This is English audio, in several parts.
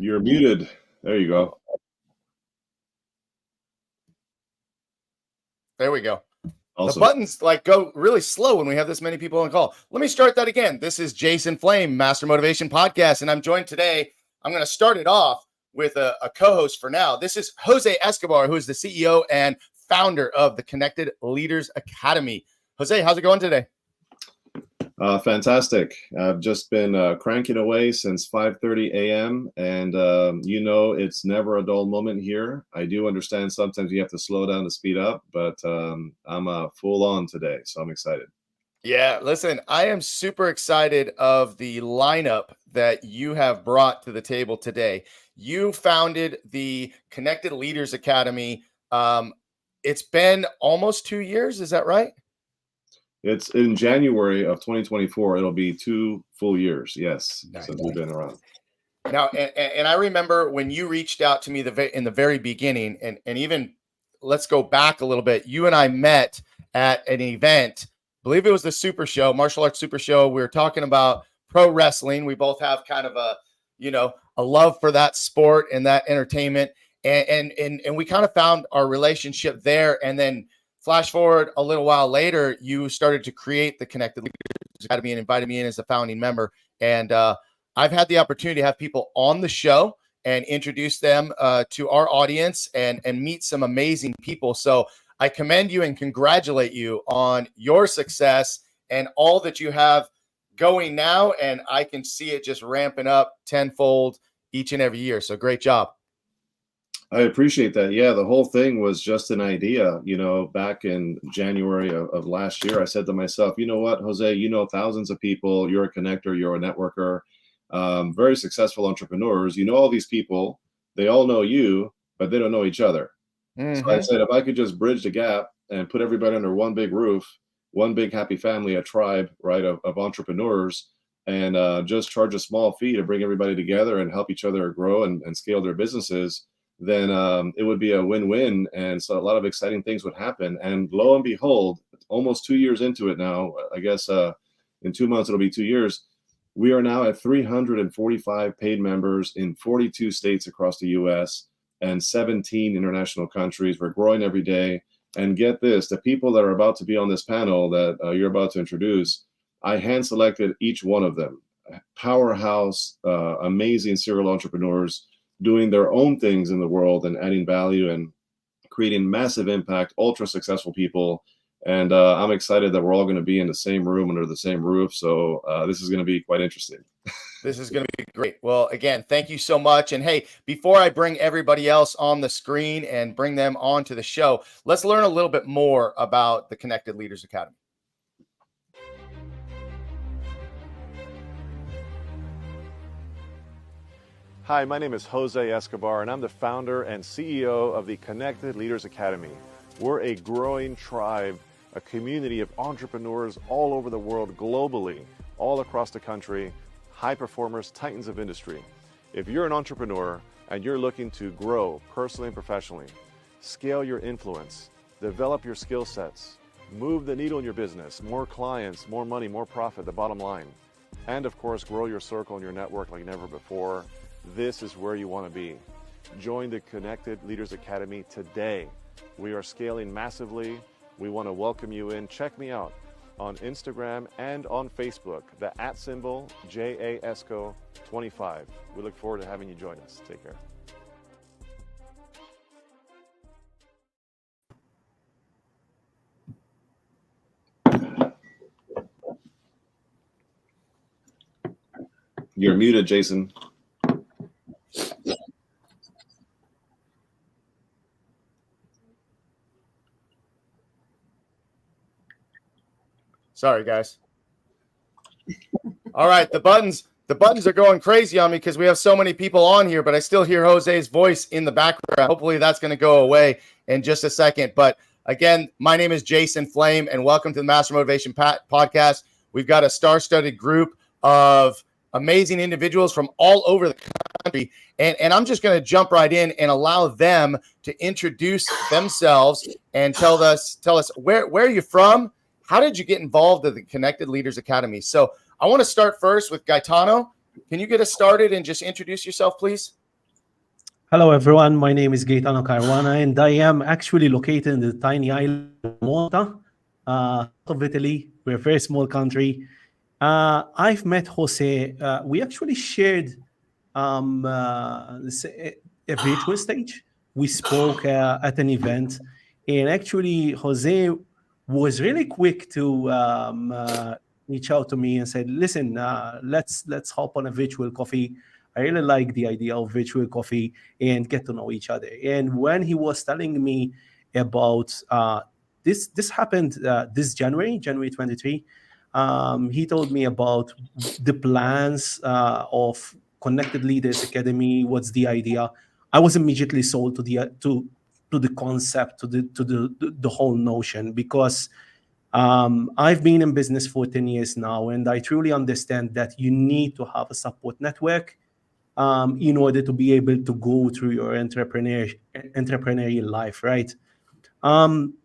You're muted. There you go. There we go. Awesome. The buttons go really slow when we have this many people on call. Let me start that again. This is Jason Flame, Master Motivation Podcast, and I'm joined today. I'm going to start it off with a co-host for now. This is Jose Escobar, who is the CEO and founder of the Connected Leaders Academy. Jose, how's it going today? Fantastic. I've just been cranking away since 5:30 a.m. and it's never a dull moment here. I do understand sometimes you have to slow down to speed up, but I'm full on today, so I'm excited. Yeah, listen, I am super excited of the lineup that you have brought to the table today. You founded the Connected Leaders Academy. It's been almost 2 years. Is that right? It's in January of 2024. It'll be 2 full years. Yes, nice. Since we've been around. Now, and I remember when you reached out to me in the very beginning, and even let's go back a little bit. You and I met at an event. I believe it was the Super Show, Martial Arts Super Show. We were talking about pro wrestling. We both have kind of a love for that sport and that entertainment, and we kind of found our relationship there, and then. Flash forward a little while later, you started to create the Connected Leaders Academy and invited me in as a founding member. And I've had the opportunity to have people on the show and introduce them to our audience and meet some amazing people. So I commend you and congratulate you on your success and all that you have going now. And I can see it just ramping up tenfold each and every year. So great job. I appreciate that. Yeah, the whole thing was just an idea. Back in January of last year, I said to myself, you know what, Jose, thousands of people, you're a connector, you're a networker, very successful entrepreneurs. All these people, they all know you, but they don't know each other. Mm-hmm. So I said, if I could just bridge the gap and put everybody under one big roof, one big happy family, a tribe, right, of entrepreneurs, and just charge a small fee to bring everybody together and help each other grow and scale their businesses, then it would be a win-win. And so a lot of exciting things would happen. And lo and behold, almost 2 years into it now, I guess in 2 months, it'll be 2 years. We are now at 345 paid members in 42 states across the US and 17 international countries. We're growing every day. And get this, the people that are about to be on this panel that you're about to introduce, I hand selected each one of them. Powerhouse, amazing serial entrepreneurs, doing their own things in the world and adding value and creating massive impact, ultra successful people. And I'm excited that we're all going to be in the same room under the same roof. So this is going to be quite interesting. This is going to be great. Well, again, thank you so much. And hey, before I bring everybody else on the screen and bring them onto the show, let's learn a little bit more about the Connected Leaders Academy. Hi, my name is Jose Escobar, and I'm the founder and CEO of the Connected Leaders Academy. We're a growing tribe, a community of entrepreneurs all over the world, globally, all across the country, high performers, titans of industry. If you're an entrepreneur and you're looking to grow personally and professionally, scale your influence, develop your skill sets, move the needle in your business, more clients, more money, more profit, the bottom line, and of course, grow your circle and your network like never before, this is where you want to be. Join the Connected Leaders Academy today. We are scaling massively. We want to welcome you in. Check me out on Instagram and on Facebook, the @ JAESCO25. We look forward to having you join us. Take care. You're muted, Jason. Sorry, guys. All right, the buttons are going crazy on me because we have so many people on here, but I still hear Jose's voice in the background. Hopefully that's going to go away in just a second. But again, my name is Jason Flame, and welcome to the Master Motivation Podcast. We've got a star-studded group of amazing individuals from all over the country, and I'm just going to jump right in and allow them to introduce themselves and tell us where are you from? How did you get involved in the Connected Leaders Academy? So I want to start first with Gaetano. Can you get us started and just introduce yourself, please? Hello, everyone. My name is Gaetano Caruana, and I am actually located in the tiny island of Malta, south of Italy. We're a very small country. I've met Jose. We actually shared a virtual stage. We spoke at an event, and actually, Jose was really quick to reach out to me and said, "Listen, let's hop on a virtual coffee. I really like the idea of virtual coffee and get to know each other." And when he was telling me about this happened this January 23. He told me about the plans of Connected Leaders Academy. What's the idea? I was immediately sold to the concept, to the whole notion, because I've been in business for 10 years now, and I truly understand that you need to have a support network in order to be able to go through your entrepreneurial life, right? Um,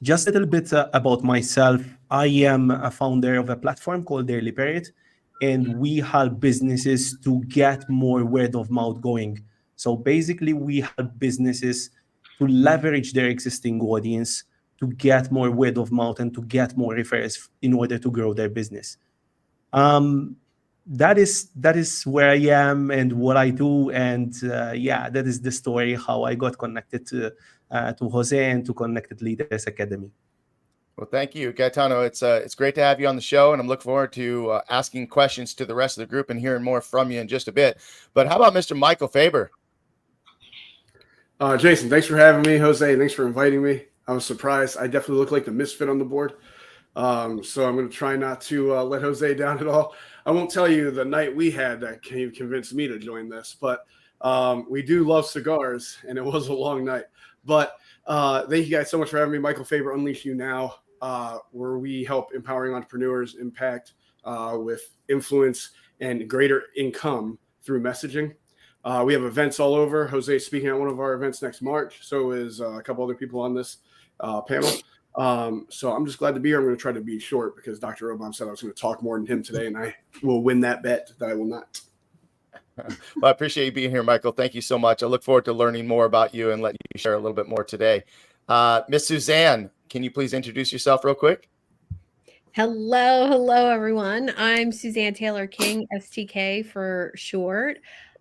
just a little bit about myself. I am a founder of a platform called Daily Period, and we help businesses to get more word of mouth going. So basically, we help businesses to leverage their existing audience to get more word of mouth and to get more referrals in order to grow their business. Um, that is where I am and what I do, and yeah, that is the story how I got connected to Jose and to Connected Leaders Academy. Well, thank you, Gaetano. It's great to have you on the show, and I'm looking forward to asking questions to the rest of the group and hearing more from you in just a bit. But how about Mr. Michael Faber? Jason, thanks for having me. Jose, thanks for inviting me. I was surprised. I definitely look like the misfit on the board. So I'm going to try not to let Jose down at all. I won't tell you the night we had that convinced me to join this, but we do love cigars, and it was a long night. But thank you guys so much for having me. Michael Faber, Unleash You Now, where we help empowering entrepreneurs impact with influence and greater income through messaging. We have events all over. Jose is speaking at one of our events next March. So is a couple other people on this panel. So I'm just glad to be here. I'm going to try to be short because Dr. Obama said I was going to talk more than him today, and I will win that bet that I will not. Well, I appreciate you being here, Michael. Thank you so much. I look forward to learning more about you and letting you share a little bit more today. Miss Suzanne, can you please introduce yourself real quick? Hello, everyone. I'm Suzanne Taylor King, STK for short.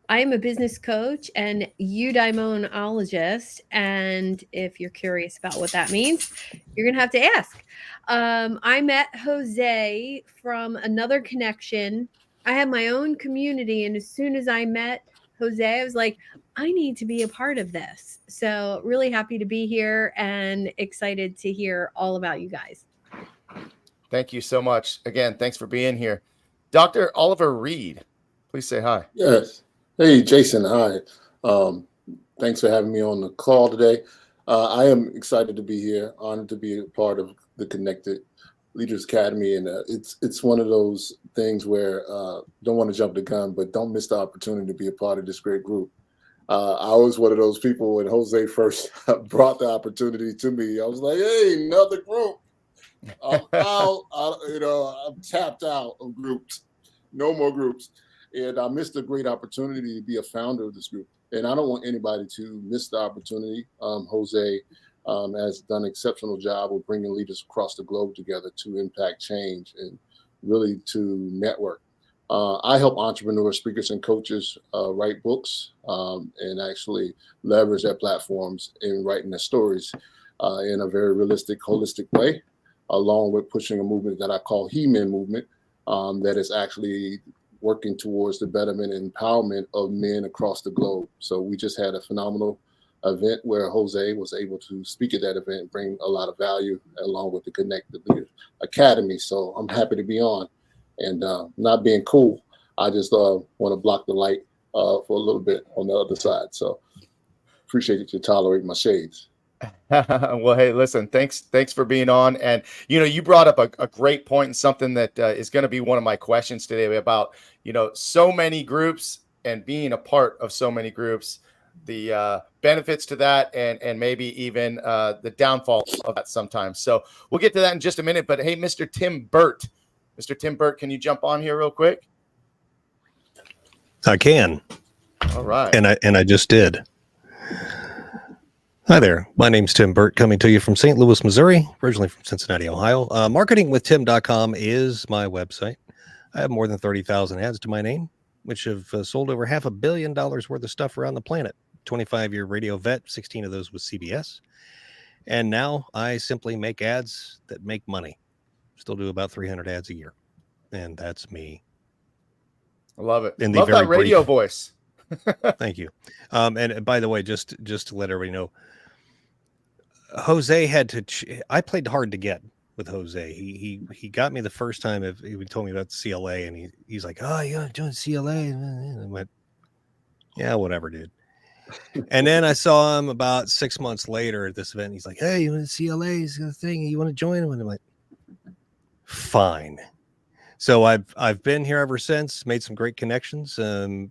I am a business coach and eudaimonologist. And if you're curious about what that means, you're going to have to ask. I met Jose from another connection. I have my own community. And as soon as I met Jose, I was like, I need to be a part of this. So really happy to be here and excited to hear all about you guys. Thank you so much. Again, thanks for being here. Dr. Oliver Reed, please say hi. Yes. Hey, Jason. Hi. Thanks for having me on the call today. I am excited to be here, honored to be a part of the Connected Leaders Academy. And it's one of those things where don't want to jump the gun, but don't miss the opportunity to be a part of this great group. I was one of those people when Jose first brought the opportunity to me. I was like, hey, another group. I'm out. I'm tapped out of groups. No more groups. And I missed a great opportunity to be a founder of this group. And I don't want anybody to miss the opportunity. Jose has done an exceptional job of bringing leaders across the globe together to impact change and really to network. I help entrepreneurs, speakers, and coaches write books and actually leverage their platforms in writing their stories in a very realistic, holistic way, along with pushing a movement that I call He-Men movement that is actually working towards the betterment and empowerment of men across the globe. So we just had a phenomenal event where Jose was able to speak at that event and bring a lot of value along with the Connected Leaders Academy. So I'm happy to be on. And not being cool, I just want to block the light for a little bit on the other side. So appreciate that you tolerate my shades. Well, hey, listen, thanks for being on. And, you brought up a great point and something that is going to be one of my questions today about, so many groups and being a part of so many groups, the benefits to that and maybe even the downfall of that sometimes. So we'll get to that in just a minute. But hey, Mr. Tim Burt, can you jump on here real quick? I can. All right. And I just did. Hi there. My name's Tim Burt, coming to you from St. Louis, Missouri, originally from Cincinnati, Ohio. Marketingwithtim.com is my website. I have more than 30,000 ads to my name, which have sold over $500 million worth of stuff around the planet. 25-year radio vet, 16 of those with CBS. And now I simply make ads that make money. Still do about 300 ads a year. And that's me. I love it. In the Love very that radio brief- voice. Thank you. And by the way, just to let everybody know, Jose had to. I played hard to get with Jose. He got me the first time. He told me about CLA, and he's like, "Oh, you want to join CLA?" And I went, "Yeah, whatever, dude." And then I saw him about 6 months later at this event. He's like, "Hey, you want CLA's thing? You want to join him?" And I'm like, "Fine." So I've been here ever since. Made some great connections, and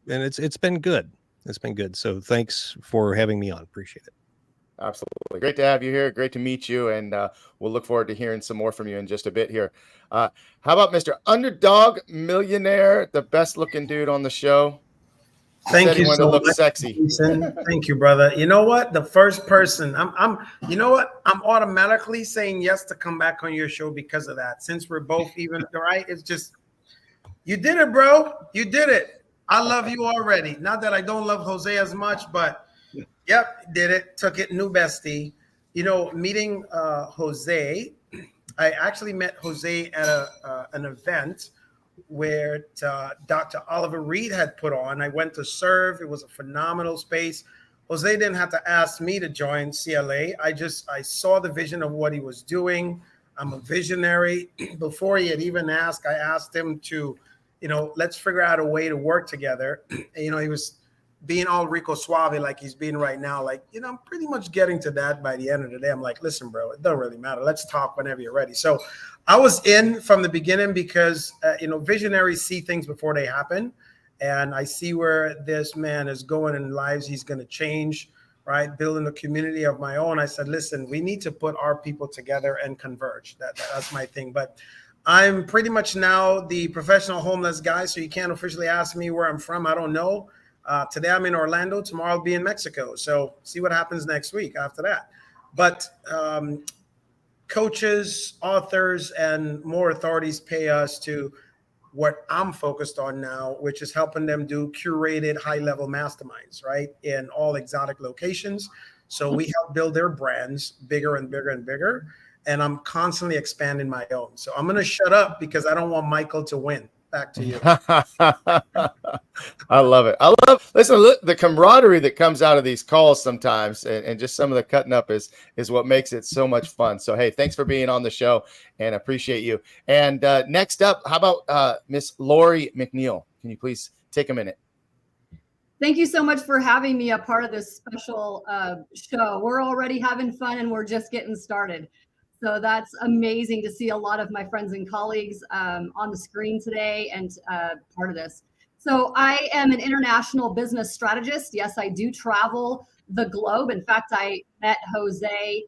it's been good. It's been good. So thanks for having me on. Appreciate it. Absolutely. Great to have you here. Great to meet you. And we'll look forward to hearing some more from you in just a bit here. How about Mr. Underdog Millionaire, the best looking dude on the show? Thank you so Look much, sexy. Jason. Thank you, brother. You know what? The first person you know what? I'm automatically saying yes to come back on your show because of that. Since we're both even, right? It's just, you did it, bro. You did it. I love you already. Not that I don't love Jose as much, but yep, did it. Took it. New bestie. You know, meeting Jose, I actually met Jose at an event where Dr. Oliver Reed had put on. I went to serve. It was a phenomenal space. Jose didn't have to ask me to join CLA. I saw the vision of what he was doing. I'm a visionary. Before he had even asked, I asked him to, let's figure out a way to work together. He was being all Rico Suave like he's being right now. Like, I'm pretty much getting to that by the end of the day. I'm like, listen, bro, it doesn't really matter. Let's talk whenever you're ready. So I was in from the beginning because, visionaries see things before they happen. And I see where this man is going in lives he's going to change, right? Building a community of my own. I said, listen, we need to put our people together and converge. That's my thing. But I'm pretty much now the professional homeless guy. So you can't officially ask me where I'm from. I don't know. Today I'm in Orlando. Tomorrow I'll be in Mexico. So see what happens next week after that. But coaches, authors, and more authorities pay us to what I'm focused on now, which is helping them do curated high-level masterminds, right, in all exotic locations. So we help build their brands bigger and bigger and bigger. And I'm constantly expanding my own. So I'm going to shut up because I don't want Michael to win. Back to you. I love it. Listen, look, the camaraderie that comes out of these calls sometimes and just some of the cutting up is what makes it so much fun. So, hey, thanks for being on the show and appreciate you. And next up, how about Miss Lori McNeil? Can you please take a minute? Thank you so much for having me a part of this special show. We're already having fun and we're just getting started. So that's amazing to see a lot of my friends and colleagues on the screen today and part of this. So I am an international business strategist. Yes, I do travel the globe. In fact, I met Jose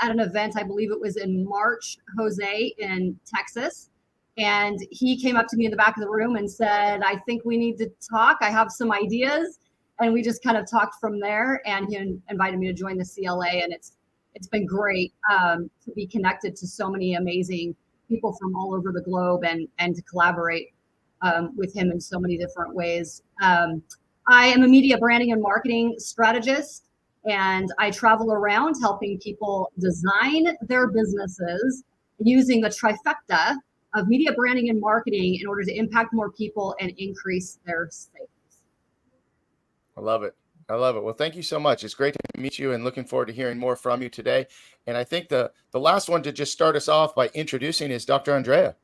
at an event, I believe it was in March, Jose in Texas. And he came up to me in the back of the room and said, I think we need to talk. I have some ideas. And we just kind of talked from there. And he invited me to join the CLA. And it's been great to be connected to so many amazing people from all over the globe and to collaborate with him in so many different ways. I am a media branding and marketing strategist, and I travel around helping people design their businesses using the trifecta of media branding and marketing in order to impact more people and increase their sales. I love it. I love it. Well, thank you so much. It's great to meet you and looking forward to hearing more from you today. And I think the last one to just start us off by introducing is Dr. Andrea.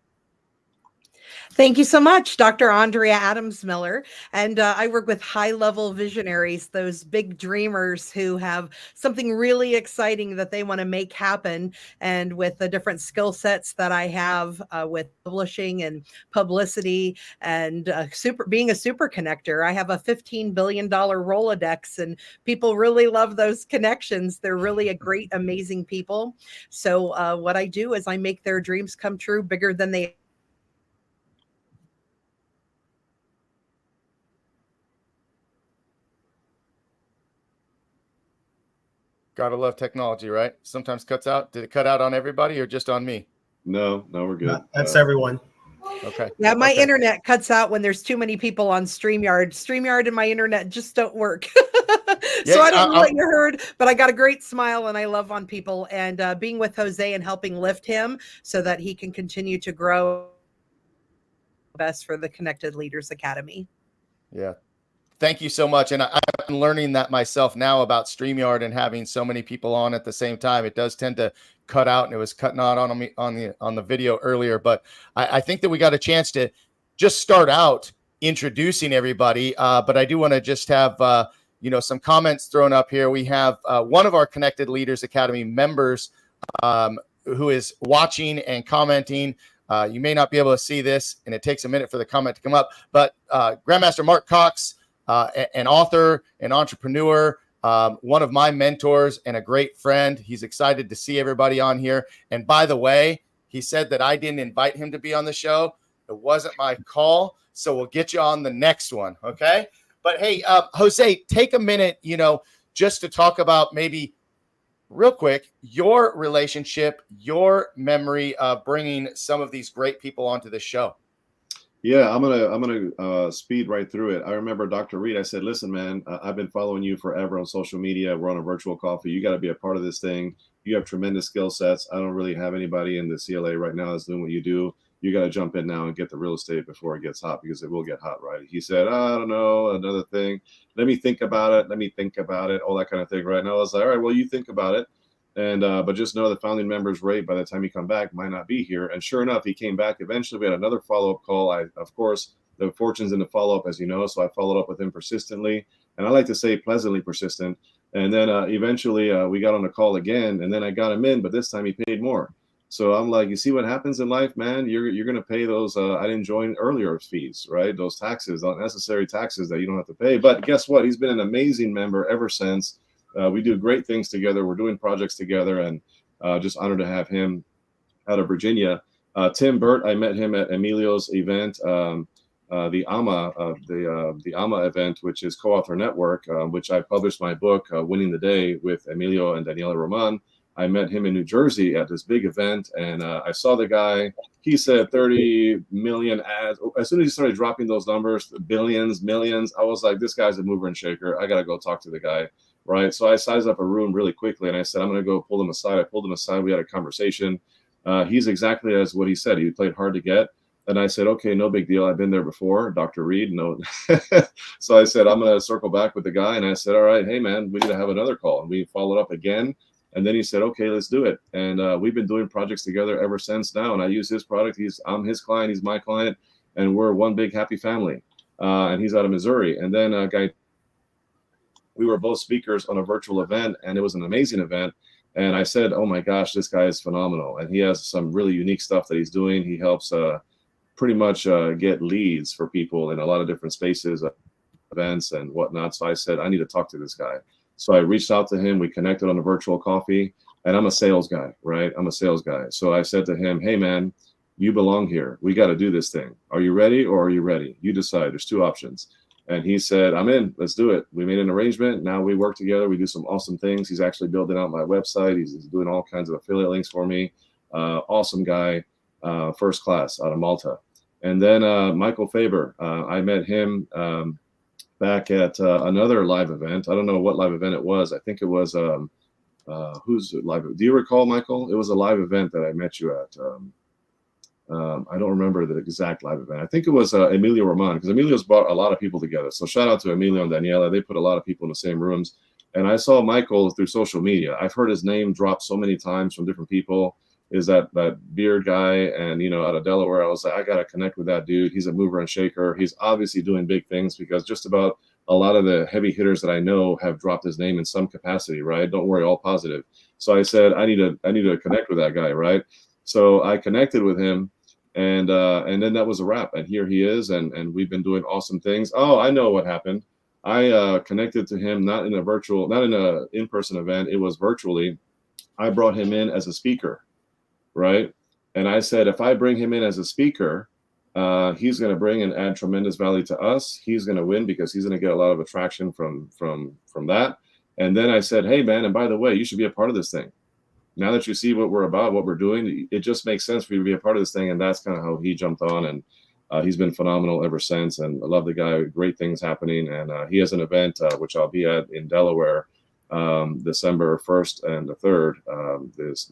Thank you so much, Dr. Andrea Adams Miller. And I work with high-level visionaries, those big dreamers who have something really exciting that they want to make happen. And with the different skill sets that I have with publishing and publicity and being a super connector, I have a $15 billion Rolodex, and people really love those connections. They're really a great, amazing people. So what I do is I make their dreams come true bigger than they Gotta love technology, right? Sometimes cuts out. Did it cut out on everybody or just on me? No, we're good. That's everyone. Okay. Yeah, my Okay. internet cuts out when there's too many people on StreamYard. StreamYard and my internet just don't work. Yeah, So I don't know what you heard, but I got a great smile and I love on people. And being with Jose and helping lift him so that he can continue to grow best for the Connected Leaders Academy. Yeah. Thank you so much. And I'm learning that myself now about StreamYard and having so many people on at the same time. It does tend to cut out, and it was cutting out on me on the video earlier. But I think that we got a chance to just start out introducing everybody. But I do want to just have some comments thrown up here. We have one of our Connected Leaders Academy members who is watching and commenting. You may not be able to see this, and it takes a minute for the comment to come up. But Grandmaster Mark Cox, an author, an entrepreneur, one of my mentors, and a great friend. He's excited to see everybody on here. And by the way, he said that I didn't invite him to be on the show. It wasn't my call, so we'll get you on the next one, okay? But hey, Jose, take a minute, just to talk about maybe real quick your relationship, your memory of bringing some of these great people onto the show. Yeah, I'm gonna speed right through it. I remember Dr. Reed. I said, "Listen, man, I've been following you forever on social media. We're on a virtual coffee. You got to be a part of this thing. You have tremendous skill sets. I don't really have anybody in the CLA right now that's doing what you do. You got to jump in now and get the real estate before it gets hot, because it will get hot, right?" He said, "I don't know, another thing. Let me think about it. All that kind of thing." Right now, I was like, "All right, well, you think about it." And but just know the founding members rate by the time you come back might not be here. And sure enough, he came back. Eventually, we had another follow-up call. Of course, the fortune's in the follow-up, as you know. So I followed up with him persistently, and I like to say pleasantly persistent. And then eventually we got on a call again, and then I got him in, but this time he paid more. So I'm like, you see what happens in life, man? You're going to pay those I didn't join earlier fees, right? Those taxes, unnecessary taxes that you don't have to pay. But guess what? He's been an amazing member ever since. We do great things together. We're doing projects together, and just honored to have him out of Virginia. Tim Burt, I met him at Emilio's event, the AMA event, which is Co-Author Network, which I published my book, Winning the Day, with Emilio and Daniela Roman. I met him in New Jersey at this big event, and I saw the guy. He said 30 million ads. As soon as he started dropping those numbers, billions, millions, I was like, this guy's a mover and shaker. I got to go talk to the guy. Right. So I sized up a room really quickly, and I said, I'm going to go pull him aside. I pulled him aside. We had a conversation. He's exactly as what he said. He played hard to get. And I said, okay, no big deal. I've been there before. Dr. Reed. No. So I said, I'm going to circle back with the guy. And I said, all right, hey, man, we need to have another call. And we followed up again. And then he said, okay, let's do it. And we've been doing projects together ever since now. And I use his product. I'm his client. He's my client. And we're one big happy family. And he's out of Missouri. And then a guy, we were both speakers on a virtual event, and it was an amazing event. And I said, oh my gosh, this guy is phenomenal. And he has some really unique stuff that he's doing. He helps pretty much get leads for people in a lot of different spaces, events and whatnot. So I said, I need to talk to this guy. So I reached out to him. We connected on a virtual coffee, and I'm a sales guy, right? I'm a sales guy. So I said to him, hey man, you belong here. We got to do this thing. Are you ready, or are you ready? You decide. There's two options. And he said, I'm in, let's do it. We made an arrangement. Now we work together. We do some awesome things. He's actually building out my website. He's doing all kinds of affiliate links for me. Awesome guy, first class out of Malta. And then Michael Faber, I met him back at another live event. I don't know what live event it was. I think it was, who's live? Do you recall, Michael? It was a live event that I met you at. I don't remember the exact live event. I think it was Emilio Roman, because Emilio's brought a lot of people together. So shout out to Emilio and Daniela. They put a lot of people in the same rooms. And I saw Michael through social media. I've heard his name dropped so many times from different people. Is that beard guy, and out of Delaware. I was like, I got to connect with that dude. He's a mover and shaker. He's obviously doing big things, because just about a lot of the heavy hitters that I know have dropped his name in some capacity, right? Don't worry, all positive. So I said, I need to connect with that guy, right? So I connected with him. And then that was a wrap. And here he is. And we've been doing awesome things. Oh, I know what happened. I connected to him, not in a in-person event. It was virtually. I brought him in as a speaker, right? And I said, if I bring him in as a speaker, he's going to bring and add tremendous value to us. He's going to win, because he's going to get a lot of attraction from that. And then I said, hey, man, and by the way, you should be a part of this thing. Now that you see what we're about, what we're doing, it just makes sense for you to be a part of this thing. And that's kind of how he jumped on. And he's been phenomenal ever since. And I love the guy. Great things happening. And he has an event, which I'll be at in Delaware, December 1st and the 3rd,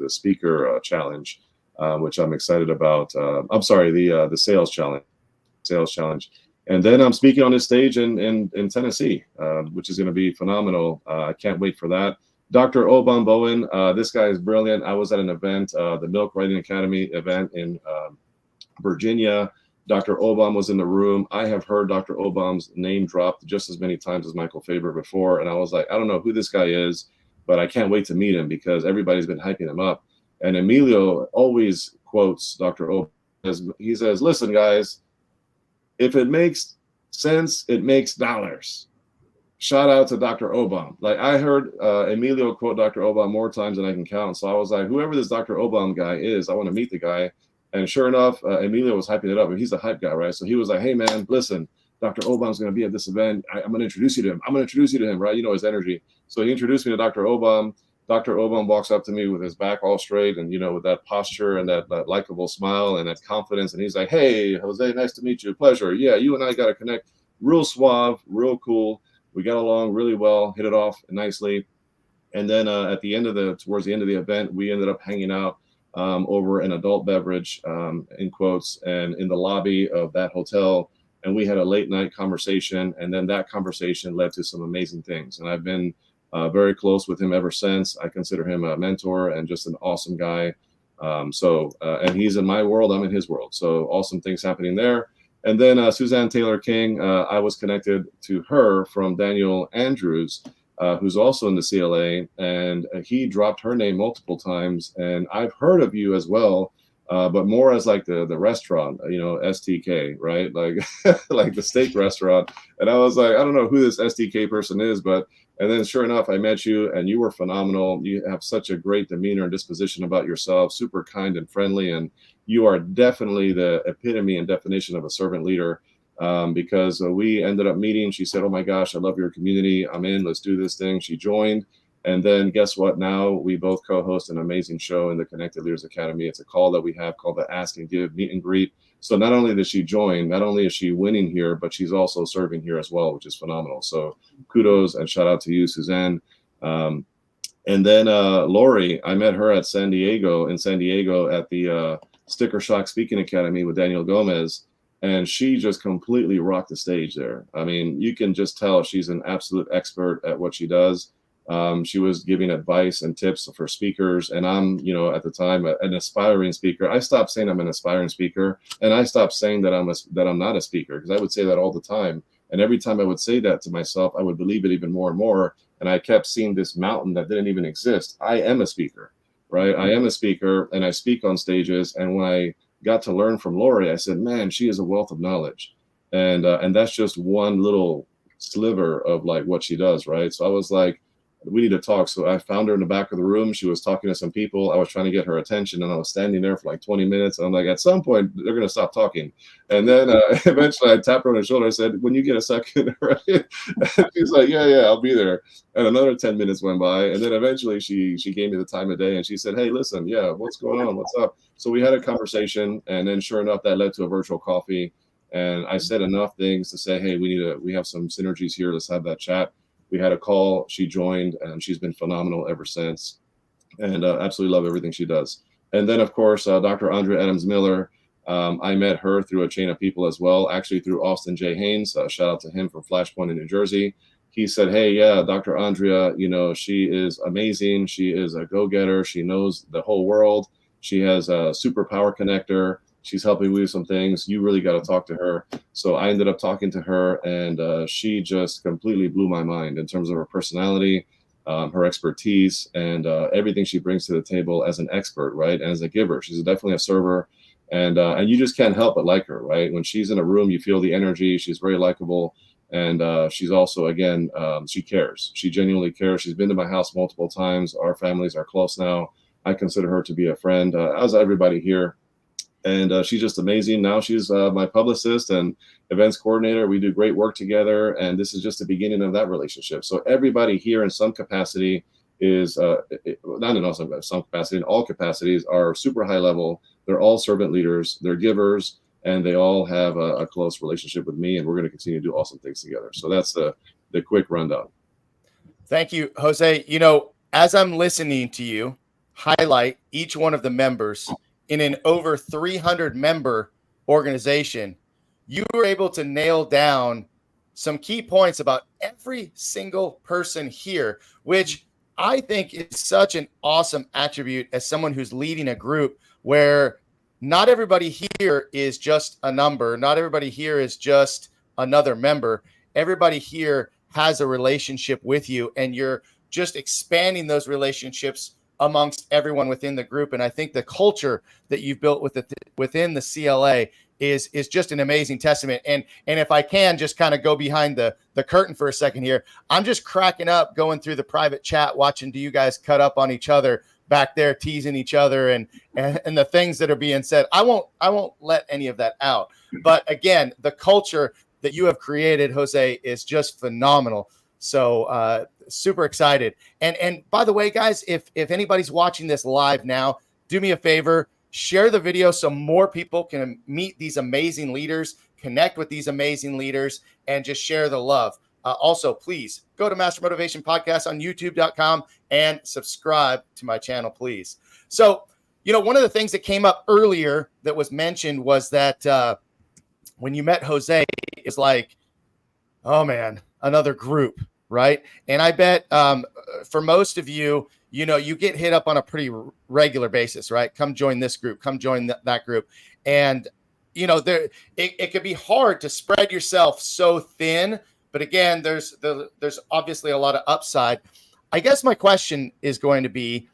the speaker challenge, which I'm excited about. I'm sorry, the sales challenge. And then I'm speaking on this stage in Tennessee, which is going to be phenomenal. I can't wait for that. Dr. Obam Bowen, this guy is brilliant. I was at an event, the Milk Writing Academy event in Virginia. Dr. Obam was in the room. I have heard Dr. Obam's name dropped just as many times as Michael Faber before. And I was like, I don't know who this guy is, but I can't wait to meet him because everybody's been hyping him up. And Emilio always quotes Dr. Obam. He says, listen, guys, if it makes sense, it makes dollars. Shout out to Dr. Obam. Like I heard Emilio quote Dr. Obam more times than I can count. So I was like, whoever this Dr. Obam guy is, I want to meet the guy. And sure enough, Emilio was hyping it up. And he's the hype guy, right? So he was like, hey, man, listen, Dr. Obam's going to be at this event. I'm going to introduce you to him. I'm going to introduce you to him, right? You know his energy. So he introduced me to Dr. Obam. Dr. Obam walks up to me with his back all straight and, you know, with that posture and that likable smile and that confidence. And he's like, hey, Jose, nice to meet you. Pleasure. Yeah, you and I got to connect. Real suave, real cool. We got along really well, hit it off nicely. And then towards the end of the event, we ended up hanging out over an adult beverage, in quotes, and in the lobby of that hotel. And we had a late night conversation. And then that conversation led to some amazing things. And I've been very close with him ever since. I consider him a mentor and just an awesome guy. And he's in my world, I'm in his world. So awesome things happening there. And then Suzanne Taylor King, I was connected to her from Daniel Andrews, who's also in the CLA, and he dropped her name multiple times. And I've heard of you as well, but more as like the restaurant, you know, STK, right? Like like the steak restaurant. And I was like, I don't know who this STK person is, and then sure enough, I met you and you were phenomenal. You have such a great demeanor and disposition about yourself, super kind and friendly. And you are definitely the epitome and definition of a servant leader. Because we ended up meeting. She said, oh my gosh, I love your community. I'm in, let's do this thing. She joined. And then guess what? Now we both co-host an amazing show in the Connected Leaders Academy. It's a call that we have called the Ask and Give Meet and Greet. So not only did she join, not only is she winning here, but she's also serving here as well, which is phenomenal. So kudos and shout out to you, Suzanne. And then Lori, I met her in San Diego at the Sticker Shock Speaking Academy with Daniel Gomez. And she just completely rocked the stage there. I mean, you can just tell she's an absolute expert at what she does. She was giving advice and tips for speakers. And I'm, you know, at the time, an aspiring speaker. I stopped saying I'm an aspiring speaker. And I stopped saying that I'm not a speaker, because I would say that all the time. And every time I would say that to myself, I would believe it even more and more. And I kept seeing this mountain that didn't even exist. I am a speaker, right? I am a speaker and I speak on stages. And when I got to learn from Lori, I said, man, she is a wealth of knowledge. And that's just one little sliver of like what she does, right? So I was like, we need to talk. So I found her in the back of the room. She was talking to some people. I was trying to get her attention, and I was standing there for like 20 minutes. And I'm like, at some point, they're going to stop talking. And then eventually I tapped her on the shoulder. I said, when you get a second, right? And she's like, yeah, I'll be there. And another 10 minutes went by. And then eventually she gave me the time of day, and she said, hey, listen, yeah, what's going on? What's up? So we had a conversation. And then sure enough, that led to a virtual coffee. And I said enough things to say, hey, we have some synergies here. Let's have that chat. We had a call, she joined, and she's been phenomenal ever since. And absolutely love everything she does. And then, of course, Dr. Andrea Adams Miller, I met her through a chain of people as well, actually through Austin J. Haynes. Shout out to him from Flashpoint in New Jersey. He said, hey, yeah, Dr. Andrea, you know, she is amazing. She is a go-getter. She knows the whole world. She has a superpower connector. She's helping me with some things. You really got to talk to her. So I ended up talking to her, and she just completely blew my mind in terms of her personality, her expertise, and everything she brings to the table as an expert, right? And as a giver. She's definitely a server, and you just can't help but like her, right? When she's in a room, you feel the energy. She's very likable, and she's also, again, she cares. She genuinely cares. She's been to my house multiple times. Our families are close now. I consider her to be a friend, as everybody here. and she's just amazing. Now she's my publicist and events coordinator. We do great work together, and this is just the beginning of that relationship. So everybody here in some capacity is not in all some capacity, in all capacities are super high level. They're all servant leaders, they're givers, and they all have a close relationship with me, and we're going to continue to do awesome things together. So that's the quick rundown. Thank you, Jose. You know, as I'm listening to you highlight each one of the members in an over 300 member organization, you were able to nail down some key points about every single person here, which I think is such an awesome attribute as someone who's leading a group where not everybody here is just a number. Not everybody here is just another member. Everybody here has a relationship with you, and you're just expanding those relationships amongst everyone within the group. And I think the culture that you've built within the CLA is just an amazing testament. And if I can just kind of go behind the curtain for a second here, I'm just cracking up going through the private chat, watching you guys cut up on each other back there, teasing each other and the things that are being said. I won't let any of that out. But again, the culture that you have created, Jose, is just phenomenal. So super excited. And by the way, guys, if anybody's watching this live now, do me a favor, share the video so more people can meet these amazing leaders, connect with these amazing leaders, and just share the love. Also, please go to Master Motivation Podcast on youtube.com and subscribe to my channel, please. So, you know, one of the things that came up earlier that was mentioned was that when you met Jose, it's like, oh man, another group, right? And I bet for most of you, you know, you get hit up on a pretty regular basis, right? Come join this group, come join that group. And, you know, it could be hard to spread yourself so thin. But again, there's obviously a lot of upside. I guess my question is going to be,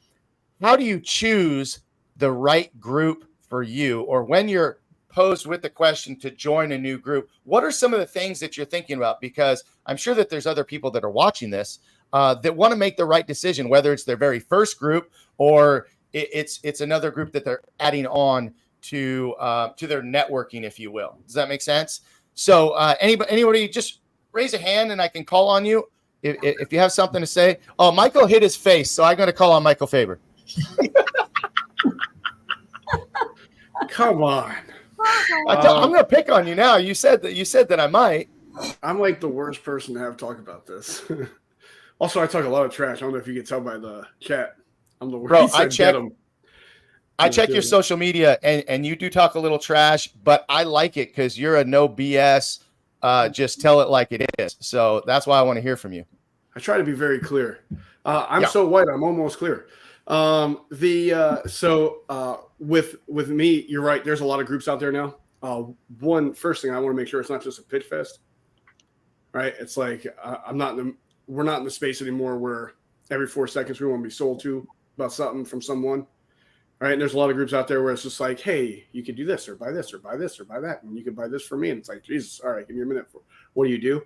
how do you choose the right group for you? Or when you're posed with the question to join a new group, what are some of the things that you're thinking about? Because I'm sure that there's other people that are watching this that want to make the right decision, whether it's their very first group or it's another group that they're adding on to their networking, if you will. Does that make sense? So anybody just raise a hand and I can call on you if you have something to say. Oh, Michael hit his face, so I'm going to call on Michael Faber. Come on. I'm going to pick on you now. You said that I might. I'm like the worst person to have talk about this. Also, I talk a lot of trash. I don't know if you can tell by the chat. I'm the worst. Bro, I check your social media, and you do talk a little trash, but I like it because you're a no BS. Just tell it like it is. So that's why I want to hear from you. I try to be very clear. I'm so white, I'm almost clear. With me, you're right. There's a lot of groups out there now. First thing I want to make sure it's not just a pitch fest, right? It's like we're not in the space anymore where every 4 seconds we want to be sold to about something from someone, right? And there's a lot of groups out there where it's just like, hey, you could do this or buy this or buy this or buy that, and you can buy this for me. And it's like, Jesus, all right, give me a minute. What do you do?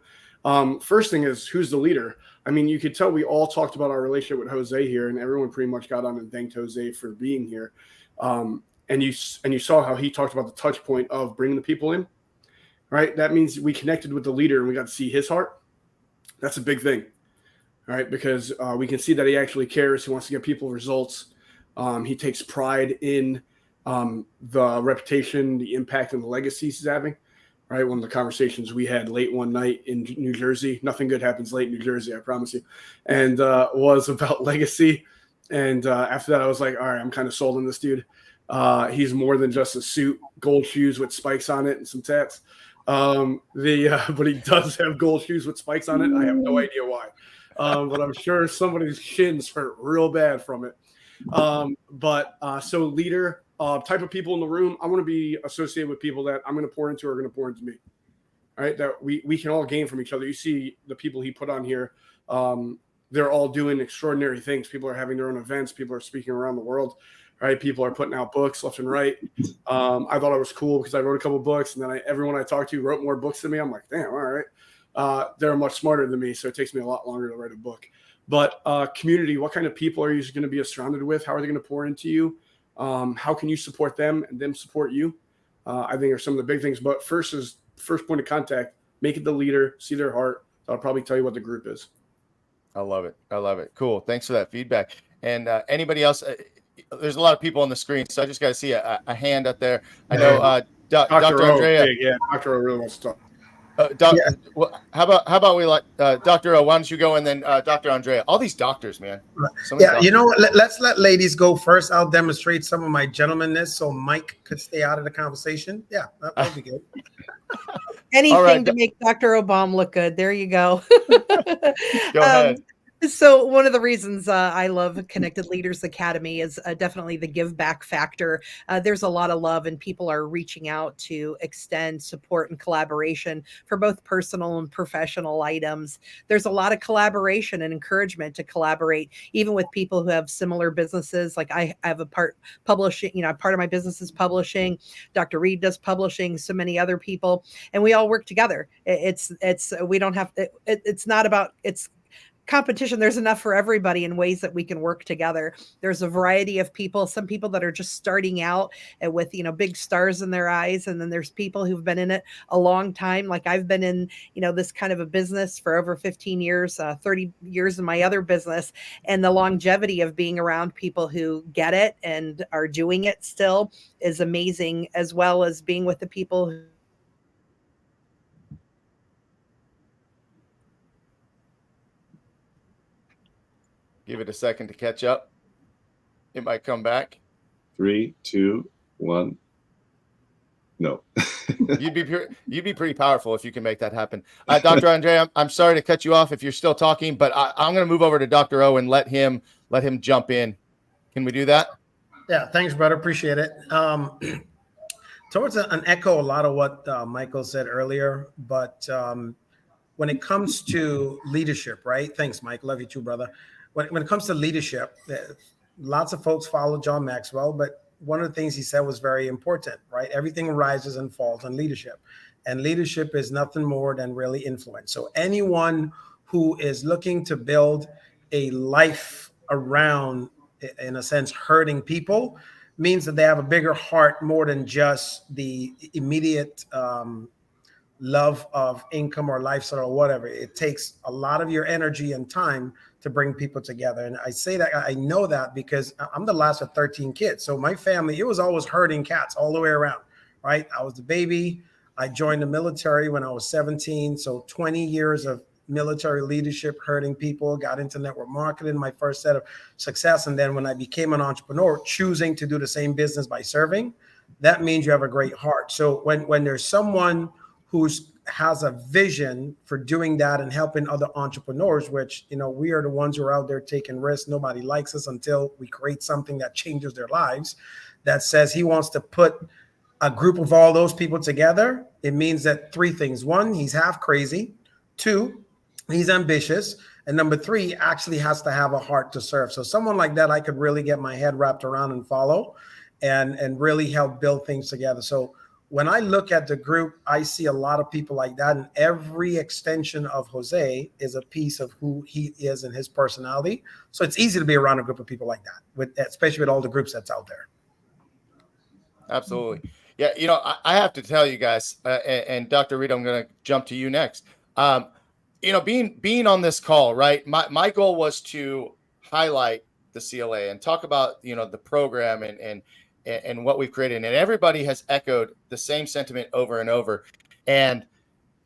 First thing is, who's the leader? I mean, you could tell we all talked about our relationship with Jose here, and everyone pretty much got on and thanked Jose for being here. And you saw how he talked about the touch point of bringing the people in, right? That means we connected with the leader and we got to see his heart. That's a big thing, right? Because we can see that he actually cares. He wants to get people results. He takes pride in the reputation, the impact, and the legacies he's having. Right, one of the conversations we had late one night in New Jersey, nothing good happens late in New Jersey, I promise you, and was about legacy. And after that, I was like, all right, I'm kind of sold on this dude. He's more than just a suit, gold shoes with spikes on it and some tats. But he does have gold shoes with spikes on it. I have no idea why. But I'm sure somebody's shins hurt real bad from it. So leader, type of people in the room, I want to be associated with people that I'm going to pour into are going to pour into me. All right, that we can all gain from each other. You see the people he put on here, they're all doing extraordinary things. People are having their own events. People are speaking around the world. Right, people are putting out books left and right. I thought it was cool because I wrote a couple books, and then everyone I talked to wrote more books than me. I'm like, damn, all right. They're much smarter than me, so it takes me a lot longer to write a book. But community, what kind of people are you going to be surrounded with? How are they going to pour into you? How can you support them and them support you? I think are some of the big things. But first point of contact, make it the leader, see their heart. I'll probably tell you what the group is. I love it. I love it. Cool. Thanks for that feedback. And anybody else? There's a lot of people on the screen, so I just got to see a hand up there. I know Dr. Andrea. Yeah, Dr. O really wants to talk. Well, how about we let Dr. O? Why don't you go, and then Dr. Andrea? All these doctors, man. Yeah, you know what? Let's let ladies go first. I'll demonstrate some of my gentlemanness so Mike could stay out of the conversation. Yeah, that'll be good. Anything to make Dr. Obama look good. There you go. Go ahead. So one of the reasons I love Connected Leaders Academy is definitely the give back factor. There's a lot of love and people are reaching out to extend support and collaboration for both personal and professional items. There's a lot of collaboration and encouragement to collaborate, even with people who have similar businesses. Like I have a part publishing, part of my business is publishing. Dr. Reed does publishing, so many other people, and we all work together. It's not about competition. There's enough for everybody in ways that we can work together. There's a variety of people, some people that are just starting out with, big stars in their eyes. And then there's people who've been in it a long time. Like I've been in, this kind of a business for over 15 years, 30 years in my other business. And the longevity of being around people who get it and are doing it still is amazing, as well as being with the people who Give it a second to catch up. It might come back. 3, 2, 1. No. You'd be pretty powerful if you can make that happen. Dr. Andre, I'm sorry to cut you off if you're still talking, but I'm going to move over to Dr. O and let him jump in. Can we do that? Yeah, thanks, brother. Appreciate it. Towards an echo a lot of what Michael said earlier, but when it comes to leadership, right? Thanks, Mike. Love you too, brother. When it comes to leadership, lots of folks follow John Maxwell, but one of the things he said was very important, right? Everything rises and falls on leadership. And leadership is nothing more than really influence. So anyone who is looking to build a life around, in a sense, hurting people means that they have a bigger heart more than just the immediate love of income or lifestyle or whatever. It takes a lot of your energy and time to bring people together. And I say that, I know that because I'm the last of 13 kids. So my family, it was always herding cats all the way around, right? I was the baby. I joined the military when I was 17. So 20 years of military leadership, herding people, got into network marketing, my first set of success. And then when I became an entrepreneur, choosing to do the same business by serving, that means you have a great heart. So when there's someone who has a vision for doing that and helping other entrepreneurs, which, we are the ones who are out there taking risks. Nobody likes us until we create something that changes their lives. That says he wants to put a group of all those people together. It means that 3 things. 1, he's half crazy. 2, he's ambitious. And number 3, actually has to have a heart to serve. So someone like that, I could really get my head wrapped around and follow and really help build things together. So when I look at the group, I see a lot of people like that. And every extension of Jose is a piece of who he is and his personality. So it's easy to be around a group of people like that, especially with all the groups that's out there. Absolutely. Yeah. I have to tell you guys, and Dr. Reed, I'm going to jump to you next. Being on this call, right? My goal was to highlight the CLA and talk about, the program and what we've created. And everybody has echoed the same sentiment over and over. And,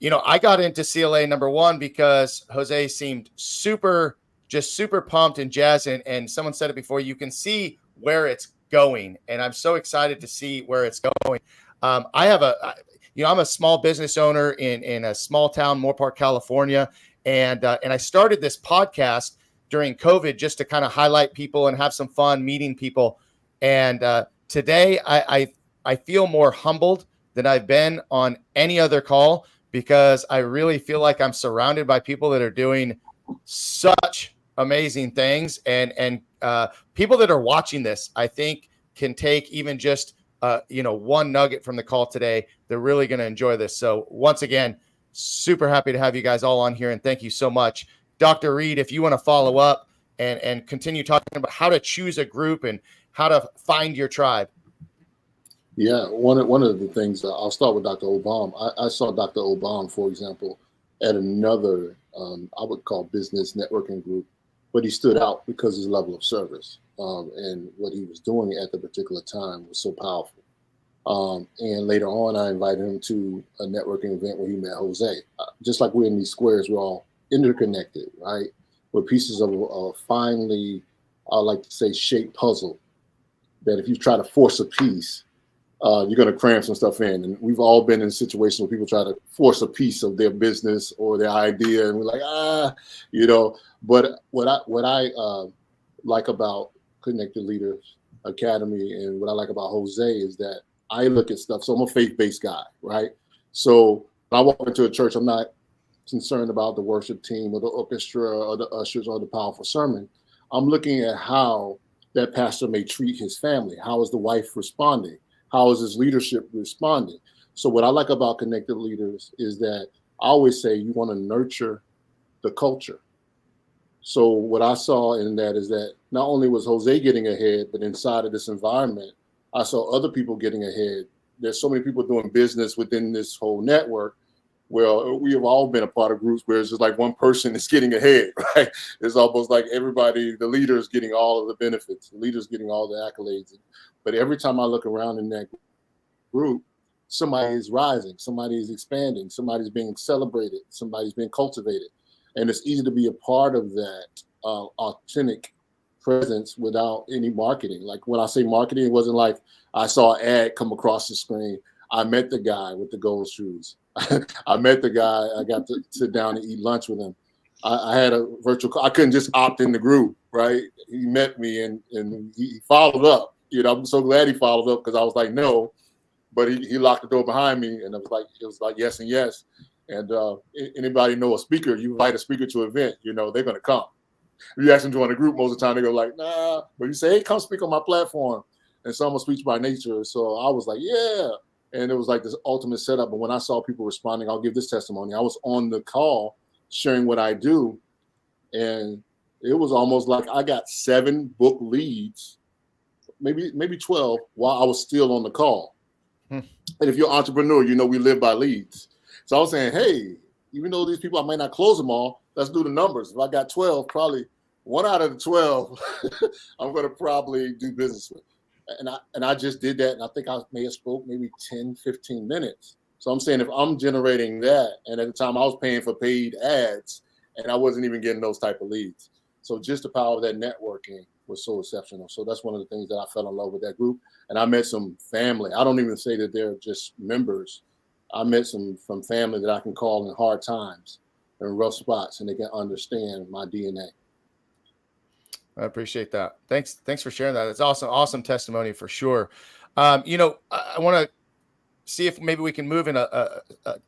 I got into CLA number 1 because Jose seemed super pumped and jazzed. And someone said it before, you can see where it's going. And I'm so excited to see where it's going. I'm a small business owner in a small town, Moorpark, California. And I started this podcast during COVID just to kind of highlight people and have some fun meeting people. And today, I feel more humbled than I've been on any other call because I really feel like I'm surrounded by people that are doing such amazing things. And people that are watching this, I think, can take even just one nugget from the call today. They're really going to enjoy this. So once again, super happy to have you guys all on here, and thank you so much. Dr. Reed, if you want to follow up and continue talking about how to choose a group how to find your tribe? Yeah, one of the things, I'll start with Dr. Obama. I saw Dr. Obama, for example, at another, I would call business networking group, but he stood out because of his level of service, and what he was doing at the particular time was so powerful. And later on, I invited him to a networking event where he met Jose. Just like we're in these squares, we're all interconnected, right? We're pieces of a finely, I like to say, shaped puzzle that if you try to force a piece, you're going to cram some stuff in. And we've all been in situations where people try to force a piece of their business or their idea, and we're like, you know. But what I like about Connected Leaders Academy and what I like about Jose is that I look at stuff. So I'm a faith-based guy, right? So when I walk into a church, I'm not concerned about the worship team or the orchestra or the ushers or the powerful sermon. I'm looking at how that pastor may treat his family. How is the wife responding? How is his leadership responding? So what I like about Connected Leaders is that I always say you want to nurture the culture. So what I saw in that is that not only was Jose getting ahead, but inside of this environment, I saw other people getting ahead. There's so many people doing business within this whole network. Well, we have all been a part of groups where it's just like one person is getting ahead, right? It's almost like everybody, the leaders getting all of the benefits, the leaders getting all the accolades. But every time I look around in that group, somebody is rising, somebody is expanding, somebody's being celebrated, somebody's being cultivated. And it's easy to be a part of that authentic presence without any marketing. Like when I say marketing, it wasn't like I saw an ad come across the screen. I met the guy with the gold shoes. I met the guy. I got to sit down and eat lunch with him. I had a virtual call. I couldn't just opt in the group, right? He met me and he followed up. You know, I'm so glad he followed up because I was like, no, but he locked the door behind me, and it was like yes and yes. And anybody know a speaker? You invite a speaker to an event, you know they're gonna come. You ask them to join a group, most of the time they go like, nah. But you say, hey, come speak on my platform, and so I'm a speech by nature. So I was like, yeah. And it was like this ultimate setup. But when I saw people responding, I'll give this testimony. I was on the call sharing what I do, and it was almost like I got 7 book leads, maybe 12, while I was still on the call. And if you're an entrepreneur, you know we live by leads. So I was saying, hey, even though these people, I might not close them all, let's do the numbers. If I got 12, probably 1 out of the 12, I'm going to probably do business with. And I just did that. And I think I may have spoke maybe 10, 15 minutes. So I'm saying if I'm generating that, and at the time I was paying for paid ads, and I wasn't even getting those type of leads. So just the power of that networking was so exceptional. So that's one of the things that I fell in love with that group. And I met some family. I don't even say that they're just members. I met some from family that I can call in hard times and rough spots, and they can understand my DNA. I appreciate that. Thanks for sharing that. It's awesome testimony for sure. You know, I want to see if maybe we can move in a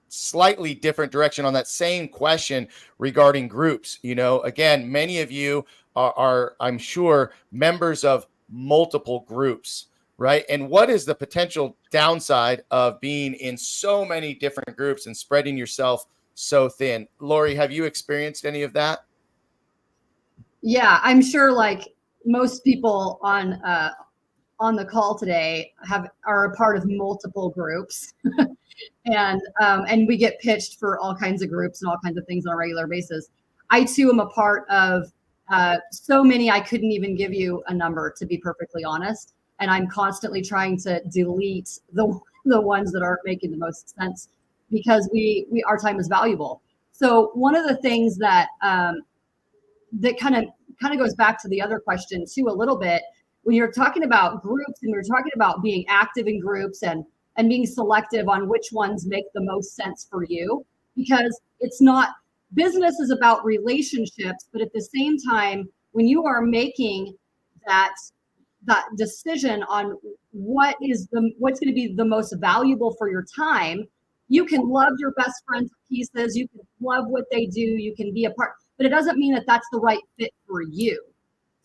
slightly different direction on that same question regarding groups. You know, again, many of you are I'm sure, members of multiple groups, right? And what is the potential downside of being in so many different groups and spreading yourself so thin? Lori, have you experienced any of that? Yeah, I'm sure like most people on the call today are a part of multiple groups. and we get pitched for all kinds of groups and all kinds of things on a regular basis. I too am a part of so many I couldn't even give you a number, to be perfectly honest. And I'm constantly trying to delete the ones that aren't making the most sense, because our time is valuable. So one of the things that that kind of goes back to the other question too a little bit, when you're talking about groups and you're talking about being active in groups and being selective on which ones make the most sense for you, because it's not, business is about relationships, but at the same time, when you are making that decision on what's going to be the most valuable for your time, you can love your best friends to pieces, you can love what they do, you can be a part, but it doesn't mean that that's the right fit for you.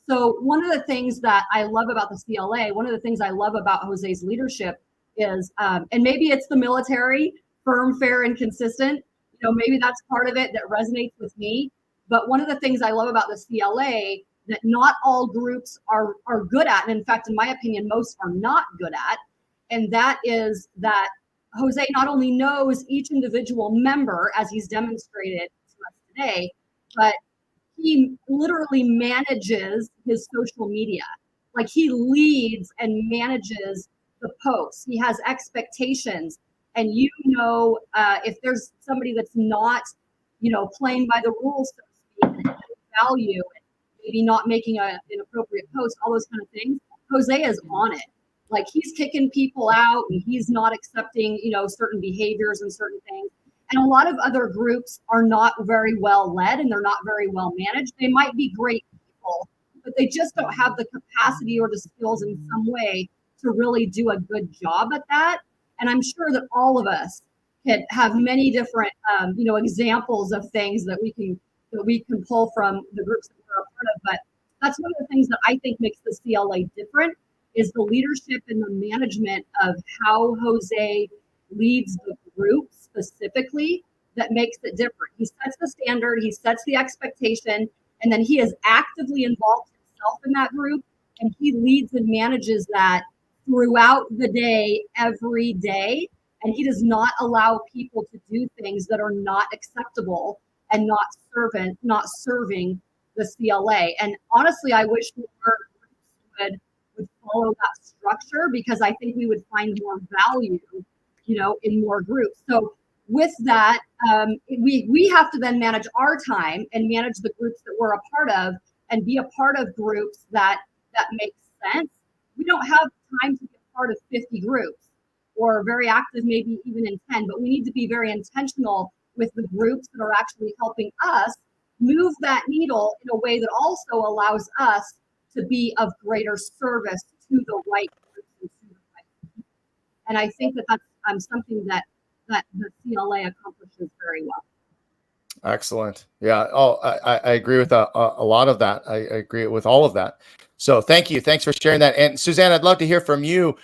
So one of the things that I love about the CLA, one of the things I love about Jose's leadership is, and maybe it's the military, firm, fair, and consistent. You know, maybe that's part of it that resonates with me. But one of the things I love about the CLA that not all groups are good at. And in fact, in my opinion, most are not good at. And that is that Jose not only knows each individual member, as he's demonstrated to us today, but he literally manages his social media. Like, he leads and manages the posts. He has expectations. And if there's somebody that's not, playing by the rules, so to speak, and value, and maybe not making an appropriate post, all those kind of things, Jose is on it. Like, he's kicking people out, and he's not accepting, certain behaviors and certain things. And a lot of other groups are not very well led, and they're not very well managed. They might be great people, but they just don't have the capacity or the skills in some way to really do a good job at that. And I'm sure that all of us can have many different, examples of things that we can pull from the groups that we're a part of. But that's one of the things that I think makes the CLA different, is the leadership and the management of how Jose leads the group specifically that makes it different. He sets the standard, he sets the expectation, and then he is actively involved himself in that group, and he leads and manages that throughout the day, every day. And he does not allow people to do things that are not acceptable and not serving the CLA. And honestly, I wish more groups would follow that structure, because I think we would find more value, in more groups. So with that, we have to then manage our time and manage the groups that we're a part of, and be a part of groups that make sense. We don't have time to be a part of 50 groups, or very active, maybe even in 10, but we need to be very intentional with the groups that are actually helping us move that needle in a way that also allows us to be of greater service to the right groups and to the right people. And I think that that's something that the CLA accomplishes very well. Excellent. Yeah. Oh, I agree with a lot of that. I agree with all of that. So thank you. Thanks for sharing that. And Suzanne, I'd love to hear from you.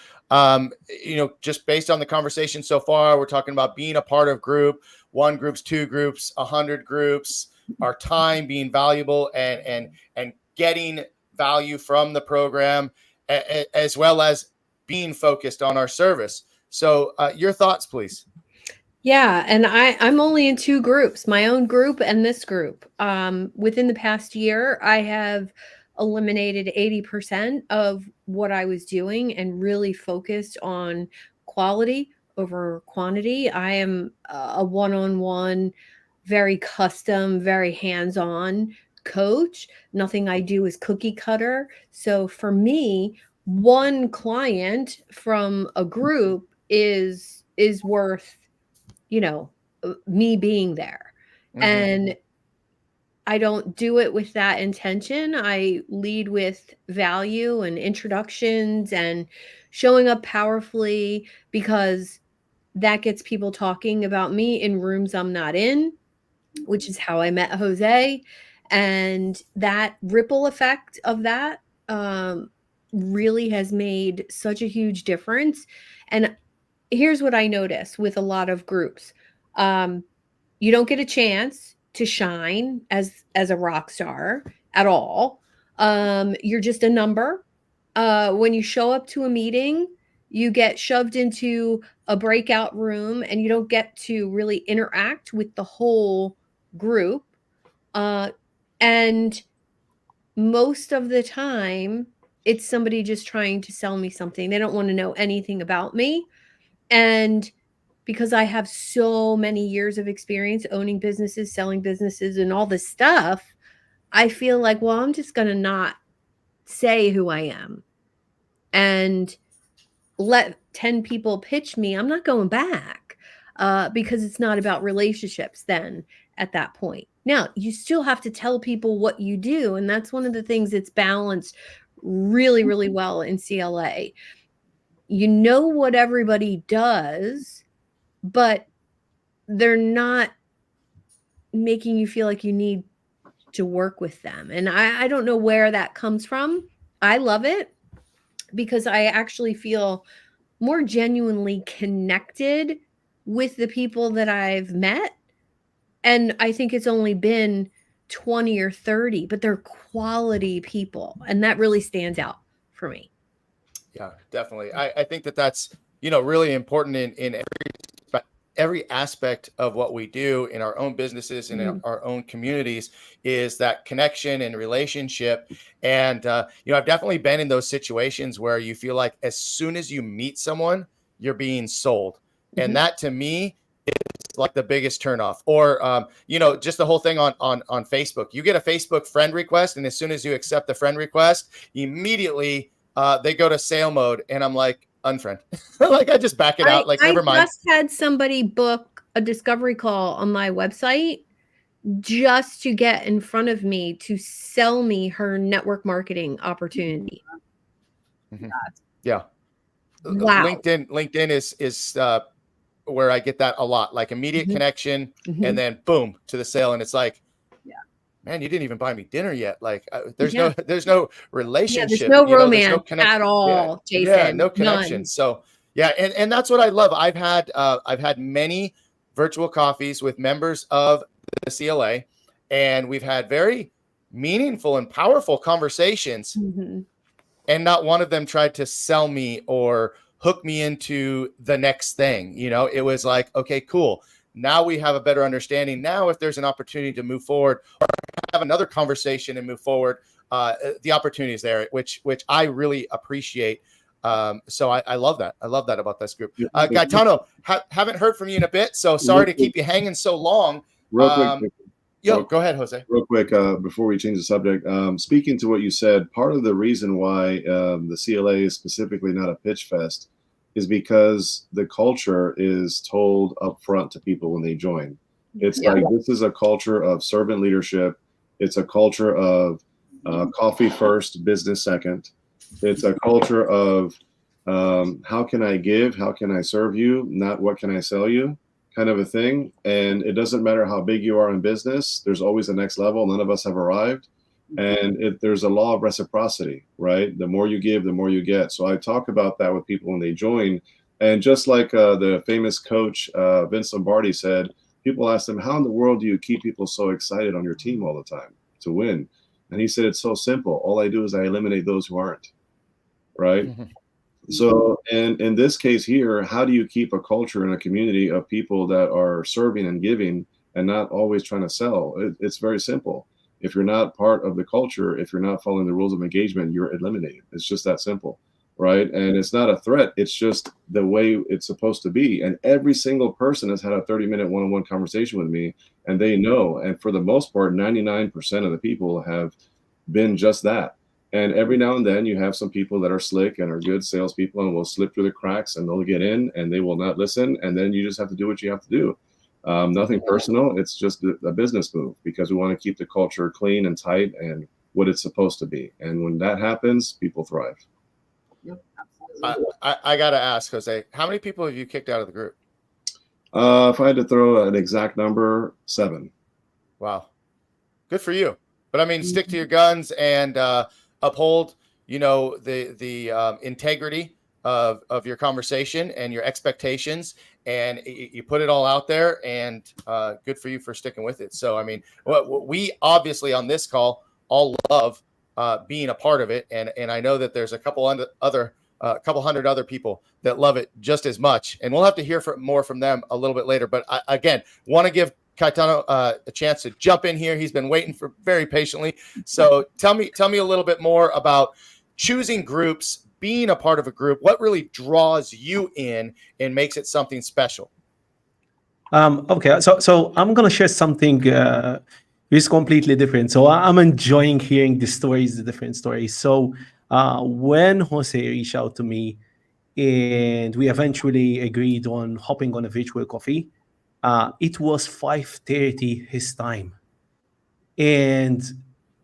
Just based on the conversation so far, we're talking about being a part of group, 1 groups, 2 groups, 100 groups, our time being valuable, and getting value from the program, as well as being focused on our service. So your thoughts, please. Yeah, and I'm only in 2 groups, my own group and this group. Within the past year, I have eliminated 80% of what I was doing and really focused on quality over quantity. I am a one-on-one, very custom, very hands-on coach. Nothing I do is cookie cutter. So for me, one client from a group is worth me being there. Mhm. And I don't do it with that intention. I lead with value and introductions and showing up powerfully, because that gets people talking about me in rooms I'm not in, which is how I met Jose. And that ripple effect of that really has made such a huge difference. And here's what I notice with a lot of groups. You don't get a chance to shine as a rock star at all. You're just a number. When you show up to a meeting, you get shoved into a breakout room, and you don't get to really interact with the whole group. And most of the time, it's somebody just trying to sell me something. They don't want to know anything about me. And because I have so many years of experience owning businesses, selling businesses, and all this stuff, I feel like, well, I'm just going to not say who I am and let 10 people pitch me. I'm not going back because it's not about relationships then at that point. Now, you still have to tell people what you do. And that's one of the things that's balanced really, really well in CLA. You know what everybody does, but they're not making you feel like you need to work with them. And I don't know where that comes from. I love it because I actually feel more genuinely connected with the people that I've met. And I think it's only been 20 or 30, but they're quality people. And that really stands out for me. Yeah, definitely. I think that that's, really important in every aspect of what we do in our own businesses and in our own communities, is that connection and relationship. And, I've definitely been in those situations where you feel like as soon as you meet someone, you're being sold. And that to me is like the biggest turnoff. Or, just the whole thing on Facebook. You get a Facebook friend request, and as soon as you accept the friend request, immediately they go to sale mode, and I'm like, unfriend. Like, I just back it out. Like, never mind. I just had somebody book a discovery call on my website just to get in front of me to sell me her network marketing opportunity. Yeah. Wow. LinkedIn is where I get that a lot, like immediate connection, and then boom, to the sale. And it's like, man, you didn't even buy me dinner yet. Like, there's no relationship. There's no romance there's no at all, Jason. Yeah, no connection. None. So yeah, and that's what I love. I've had many virtual coffees with members of the CLA, and we've had very meaningful and powerful conversations. And not one of them tried to sell me or hook me into the next thing. It was like, okay, cool. Now we have a better understanding. Now, if there's an opportunity to move forward or have another conversation and move forward, the opportunity is there, which I really appreciate. So I love that. I love that about this group. Gaetano, haven't heard from you in a bit, so sorry to keep you hanging so long. Real quick. Go ahead, Jose. Real quick, before we change the subject, speaking to what you said, part of the reason why the CLA is specifically not a pitch fest is because the culture is told up front to people when they join. It's like, this is a culture of servant leadership. It's a culture of coffee first, business second. It's a culture of how can I give? How can I serve you? Not what can I sell you? Kind of a thing. And it doesn't matter how big you are in business, there's always a next level. None of us have arrived. And there's a law of reciprocity, right? The more you give, the more you get. So I talk about that with people when they join. And just like the famous coach, Vince Lombardi, said, people ask him, how in the world do you keep people so excited on your team all the time to win? And he said, it's so simple. All I do is I eliminate those who aren't, right? So in this case here, how do you keep a culture and a community of people that are serving and giving and not always trying to sell? It's very simple. If you're not part of the culture, if you're not following the rules of engagement, you're eliminated. It's just that simple, right? And it's not a threat. It's just the way it's supposed to be. And every single person has had a 30-minute one-on-one conversation with me, and they know. And for the most part, 99% of the people have been just that. And every now and then you have some people that are slick and are good salespeople and will slip through the cracks, and they'll get in and they will not listen. And then you just have to do what you have to do. Nothing personal. It's just a business move, because we want to keep the culture clean and tight and what it's supposed to be. And when that happens, people thrive. I got to ask, Jose, how many people have you kicked out of the group? If I had to throw an exact number, 7. Wow. Good for you. But I mean, stick to your guns and uphold, the integrity of your conversation and your expectations, and you put it all out there, and good for you for sticking with it. So, I mean, we obviously on this call all love being a part of it. And I know that there's a couple hundred other people that love it just as much. And we'll have to hear more from them a little bit later. But I, again, want to give Gaetano a chance to jump in here. He's been waiting for very patiently. So tell me a little bit more about choosing groups, being a part of a group. What really draws you in and makes it something special? Okay, so I'm gonna share something is completely different. So I'm enjoying hearing the stories, the different stories. So when Jose reached out to me and we eventually agreed on hopping on a virtual coffee, it was 5:30 his time. And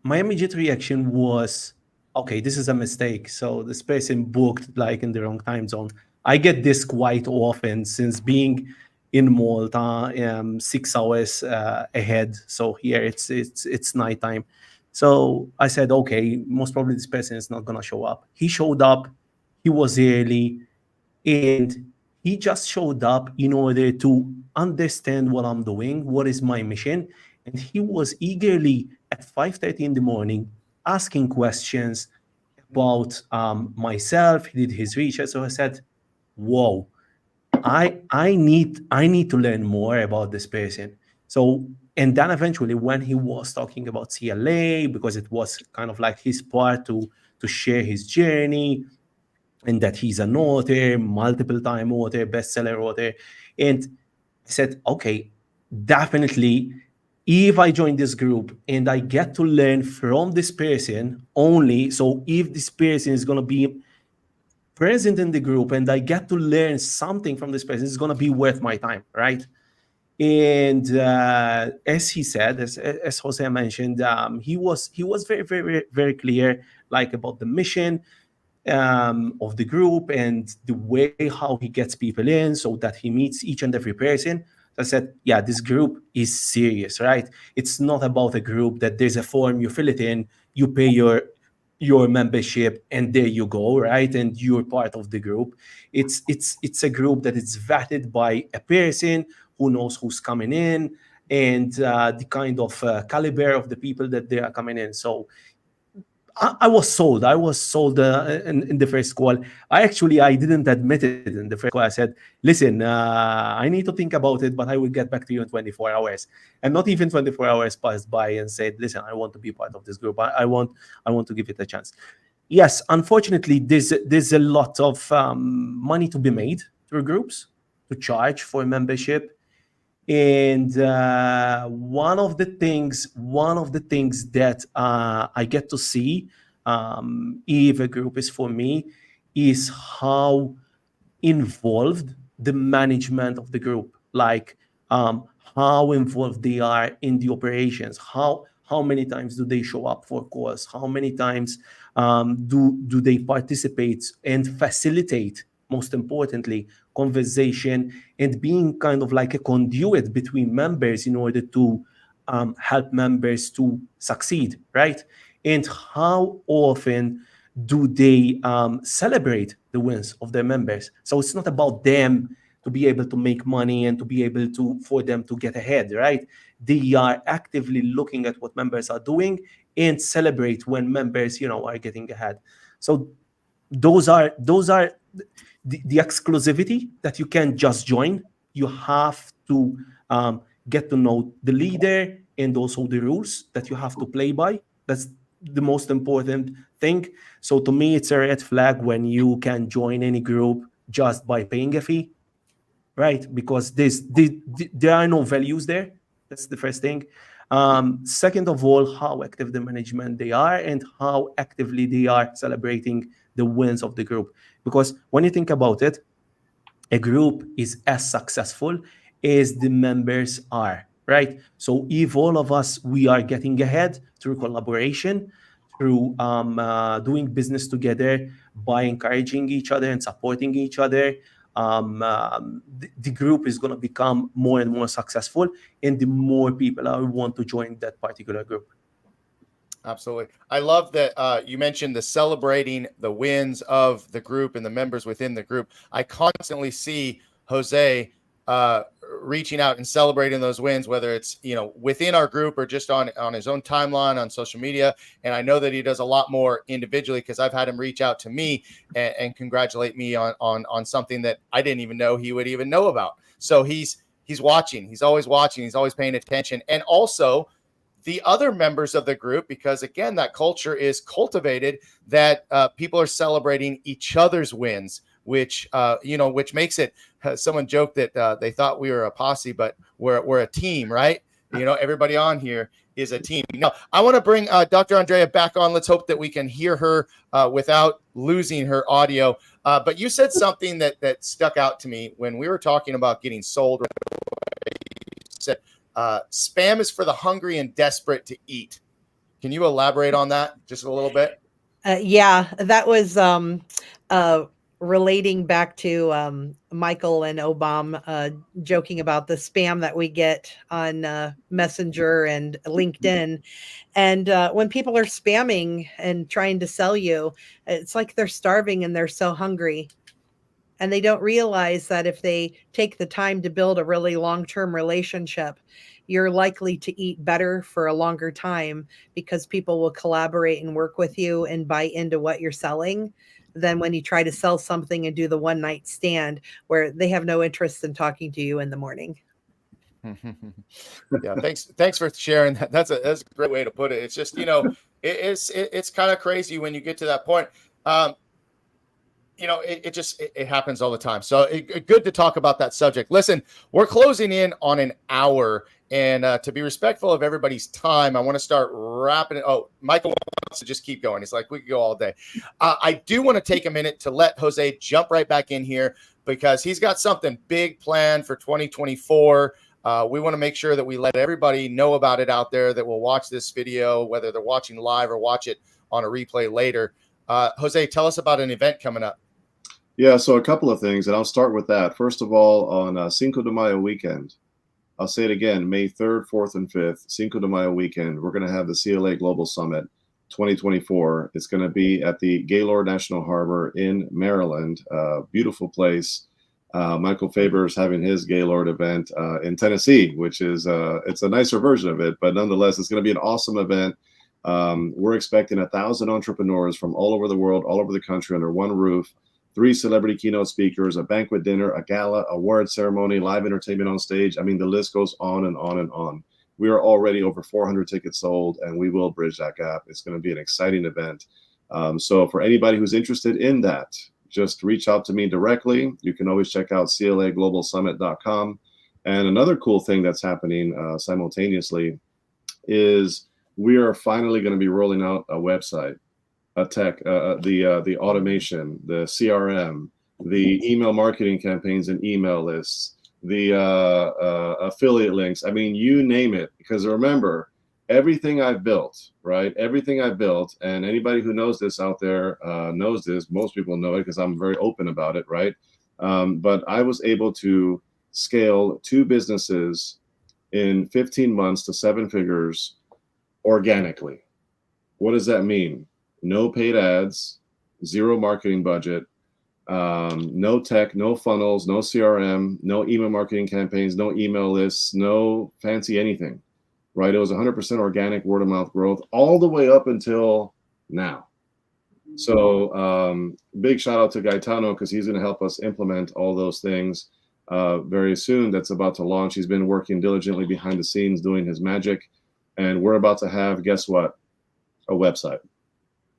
my immediate reaction was, okay, this is a mistake. So this person booked like in the wrong time zone. I get this quite often since being in Malta 6 hours ahead. So here it's nighttime. So I said, okay, most probably this person is not gonna show up. He showed up, he was early, and he just showed up in order to understand what I'm doing, what is my mission, And he was eagerly at 5:30 in the morning asking questions about myself. He did his research. So I said, whoa, I need to learn more about this person. So, and then eventually when he was talking about CLA, because it was kind of like his part to share his journey, and that he's an author, multiple time author, bestseller author. And I said, okay, definitely, if I join this group and I get to learn from this person only, so if this person is going to be present in the group and I get to learn something from this person, it's going to be worth my time, right? And as he said, as Jose mentioned, he was very, very, very, very clear, like about the mission of the group and the way how he gets people in, so that he meets each and every person. So I said, yeah, this group is serious, right? It's not about a group that there's a form, you fill it in, you pay your membership, and there you go, right? And you're part of the group. It's a group that is vetted by a person who knows who's coming in, and the kind of caliber of the people that they are coming in. So I was sold. I was sold in the first call. I didn't admit it in the first call. I said, listen, I need to think about it, but I will get back to you in 24 hours. And not even 24 hours passed by and said, listen, I want to be part of this group. I want to give it a chance. Yes, unfortunately, there's a lot of money to be made through groups, to charge for membership. And one of the things that I get to see if a group is for me is how involved the management of the group, like how involved they are in the operations, how many times do they show up for calls, how many times do they participate and facilitate, most importantly, conversation, and being kind of like a conduit between members in order to help members to succeed, right? And how often do they celebrate the wins of their members? So it's not about them to be able to make money and to be able to, for them to get ahead, right? They are actively looking at what members are doing and celebrate when members, are getting ahead. So those are the exclusivity that you can't just join. You have to get to know the leader and also the rules that you have to play by. That's the most important thing. So to me, it's a red flag when you can join any group just by paying a fee, right? Because there are no values there. That's the first thing. Second of all, how active the management they are and how actively they are celebrating the wins of the group. Because when you think about it, a group is as successful as the members are, right? So if all of us, we are getting ahead through collaboration, through doing business together, by encouraging each other and supporting each other, the group is going to become more and more successful, and the more people want to join that particular group. Absolutely. I love that you mentioned the celebrating the wins of the group and the members within the group. I constantly see Jose reaching out and celebrating those wins, whether it's, within our group or just on his own timeline on social media. And I know that he does a lot more individually, because I've had him reach out to me and congratulate me on something that I didn't even know he would even know about. So he's watching. He's always watching. He's always paying attention. And also the other members of the group, because again, that culture is cultivated, that people are celebrating each other's wins, which makes it, someone joked that they thought we were a posse, but we're a team, right? Everybody on here is a team. Now, I want to bring Dr. Andrea back on. Let's hope that we can hear her without losing her audio. But you said something that stuck out to me when we were talking about getting sold. You said, spam is for the hungry and desperate to eat. Can you elaborate on that just a little bit? Yeah, that was relating back to Michael and Obama joking about the spam that we get on Messenger and LinkedIn. And when people are spamming and trying to sell you, it's like they're starving and they're so hungry. And they don't realize that if they take the time to build a really long-term relationship, you're likely to eat better for a longer time because people will collaborate and work with you and buy into what you're selling than when you try to sell something and do the one night stand where they have no interest in talking to you in the morning. Yeah, thanks for sharing that. That's a great way to put it. It's just, it's kind of crazy when you get to that point. It happens all the time. So good to talk about that subject. Listen, we're closing in on an hour, and to be respectful of everybody's time, I want to start wrapping it. Oh, Michael wants to just keep going. He's like, we could go all day. I do want to take a minute to let Jose jump right back in here because he's got something big planned for 2024. We want to make sure that we let everybody know about it out there that will watch this video, whether they're watching live or watch it on a replay later. Jose, tell us about an event coming up. Yeah, so a couple of things, and I'll start with that. First of all, on Cinco de Mayo weekend, I'll say it again, May 3rd, 4th, and 5th, Cinco de Mayo weekend, we're going to have the CLA Global Summit 2024. It's going to be at the Gaylord National Harbor in Maryland, beautiful place. Michael Faber is having his Gaylord event in Tennessee, which is it's a nicer version of it, but nonetheless, it's going to be an awesome event. We're expecting 1,000 entrepreneurs from all over the world, all over the country under one roof. 3 celebrity keynote speakers, a banquet dinner, a gala, award ceremony, live entertainment on stage. I mean, the list goes on and on and on. We are already over 400 tickets sold, and we will bridge that gap. It's going to be an exciting event. So for anybody who's interested in that, just reach out to me directly. You can always check out claglobalsummit.com. And another cool thing that's happening simultaneously is we are finally going to be rolling out a website. The automation, the CRM, the email marketing campaigns and email lists, the affiliate links. I mean, you name it. Because remember, everything I've built, right? Everything I've built, and anybody who knows this out there knows this. Most people know it because I'm very open about it, right? But I was able to scale 2 businesses in 15 months to 7 figures organically. What does that mean? No paid ads, 0 marketing budget, no tech, no funnels, no CRM, no email marketing campaigns, no email lists, no fancy anything, right? It was 100% organic word of mouth growth all the way up until now. So big shout out to Gaetano because he's going to help us implement all those things very soon. That's about to launch. He's been working diligently behind the scenes doing his magic. And we're about to have, guess what? A website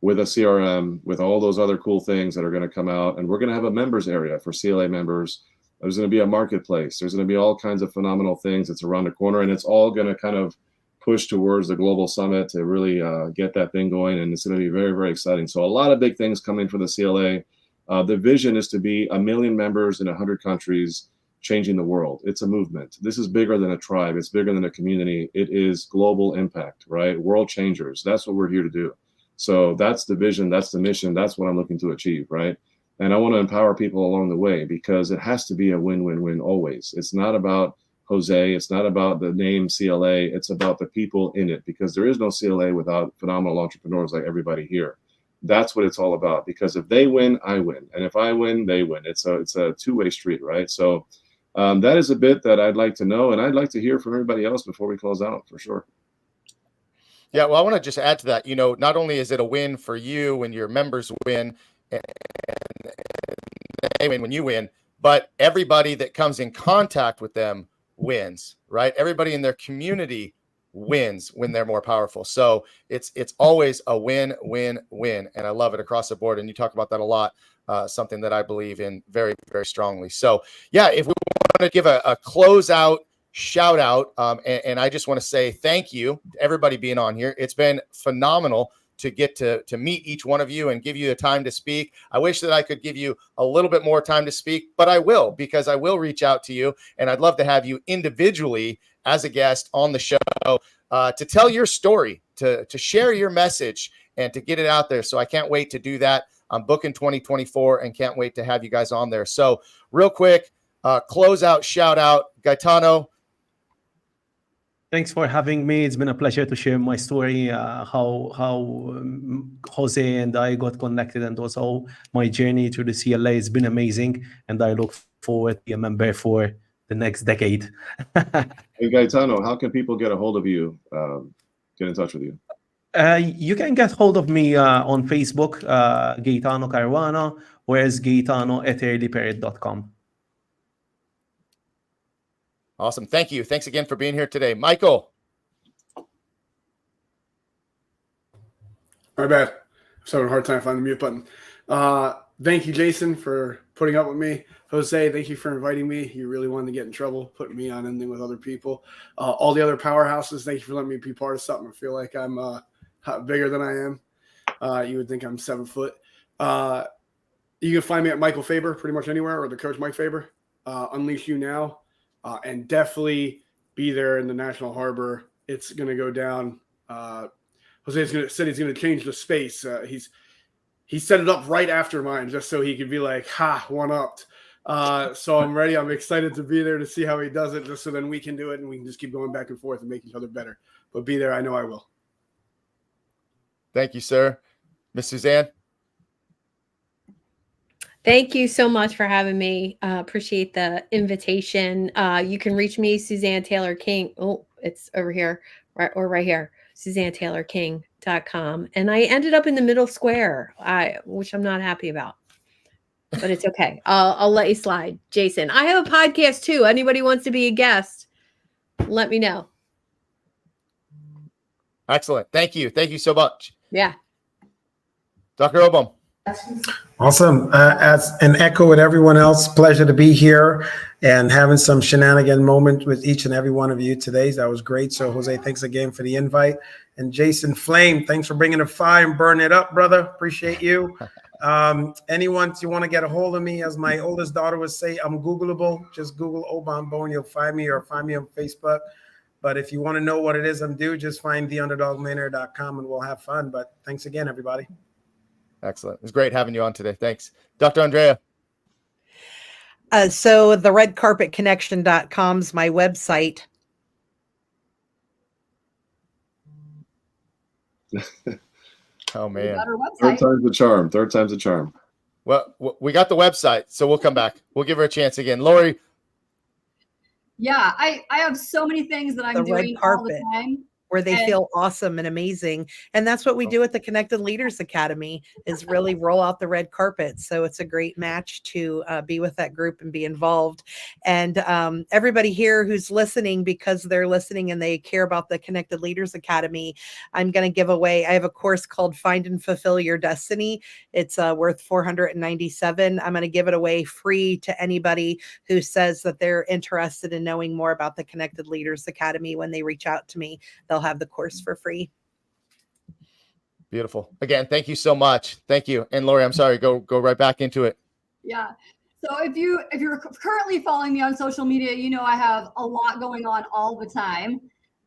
with a CRM, with all those other cool things that are going to come out. And we're going to have a members area for CLA members. There's going to be a marketplace. There's going to be all kinds of phenomenal things that's around the corner. And it's all going to kind of push towards the Global Summit to really get that thing going. And it's going to be very, very exciting. So a lot of big things coming for the CLA. The vision is to be 1 million members in 100 countries, changing the world. It's a movement. This is bigger than a tribe. It's bigger than a community. It is global impact, right? World changers. That's what we're here to do. So that's the vision. That's the mission. That's what I'm looking to achieve, right? And I want to empower people along the way because it has to be a win-win-win always. It's not about Jose. It's not about the name CLA. It's about the people in it because there is no CLA without phenomenal entrepreneurs like everybody here. That's what it's all about because if they win, I win. And if I win, they win. It's a two-way street, right? So that is a bit that I'd like to know, and I'd like to hear from everybody else before we close out for sure. Yeah, well, I want to just add to that. Not only is it a win for you when your members win and they win when you win, but everybody that comes in contact with them wins, right? Everybody in their community wins when they're more powerful. So it's always a win, win, win. And I love it across the board. And you talk about that a lot, something that I believe in very, very strongly. So yeah, if we want to give a closeout shout out. And I just want to say thank you to everybody being on here. It's been phenomenal to get to meet each one of you and give you the time to speak. I wish that I could give you a little bit more time to speak, but I will, because I will reach out to you and I'd love to have you individually as a guest on the show to tell your story, to share your message and to get it out there. So I can't wait to do that. I'm booking 2024 and can't wait to have you guys on there. So real quick, close out, shout out, Gaetano. Thanks for having me. It's been a pleasure to share my story, how Jose and I got connected, and also my journey through the CLA has been amazing. And I look forward to be a member for the next decade. Hey, Gaetano, how can people get a hold of you, get in touch with you? You can get hold of me on Facebook, Gaetano Caruana, or as gaetano@earlyperiod.com. Awesome. Thank you. Thanks again for being here today. Michael. My bad. I was having a hard time finding the mute button. Thank you, Jason, for putting up with me. Jose, thank you for inviting me. You really wanted to get in trouble, putting me on anything with other people. All the other powerhouses, thank you for letting me be part of something. I feel like I'm bigger than I am. You would think I'm 7 foot. You can find me at Michael Faber pretty much anywhere, or the coach Mike Faber. Unleash You Now. And definitely be there in the National Harbor. It's going to go down. Jose said he's going to change the space. He set it up right after mine just so he could be like, ha, one-upped. So I'm ready. I'm excited to be there to see how he does it, just so then we can do it and we can just keep going back and forth and make each other better. But be there. I know I will. Thank you, sir. Miss Suzanne. Thank you so much for having me. Appreciate the invitation. You can reach me, Suzanne Taylor King. Oh, it's over here, right here, SuzanneTaylorKing.com. And I ended up in the middle square, which I'm not happy about, but it's okay. I'll let you slide, Jason. I have a podcast too. Anybody wants to be a guest, let me know. Excellent. Thank you. Thank you so much. Yeah. Dr. Obam. Awesome. As an echo with everyone else, pleasure to be here and having some shenanigan moment with each and every one of you today. That was great. So Jose, thanks again for the invite. And Jason Flame, thanks for bringing the fire and burning it up, brother. Appreciate you. Anyone you want to get a hold of me, as my oldest daughter would say, I'm Googleable. Just Google Obam Bone. You'll find me, or find me on Facebook. But if you want to know what it is I'm doing, just find theunderdogmillionaire.com and we'll have fun. But thanks again, everybody. Excellent. It was great having you on today. Thanks. Dr. Andrea. So the redcarpetconnection.com is my website. Oh, man. Third time's the charm. Third time's the charm. Well, we got the website, so we'll come back. We'll give her a chance again. Lori. Yeah, I have so many things that I'm doing all the time. Where they feel awesome and amazing. And that's what we do at the Connected Leaders Academy, is really roll out the red carpet. So it's a great match to be with that group and be involved. And everybody here who's listening, because they're listening and they care about the Connected Leaders Academy, I'm going to give away, I have a course called Find and Fulfill Your Destiny. It's worth $497. I'm going to give it away free to anybody who says that they're interested in knowing more about the Connected Leaders Academy. When they reach out to me, they'll have the course for free. Beautiful. Again, thank you so much. Thank you. And Lori, I'm sorry, go right back into it. Yeah. So if you're currently following me on social media, you know I have a lot going on all the time.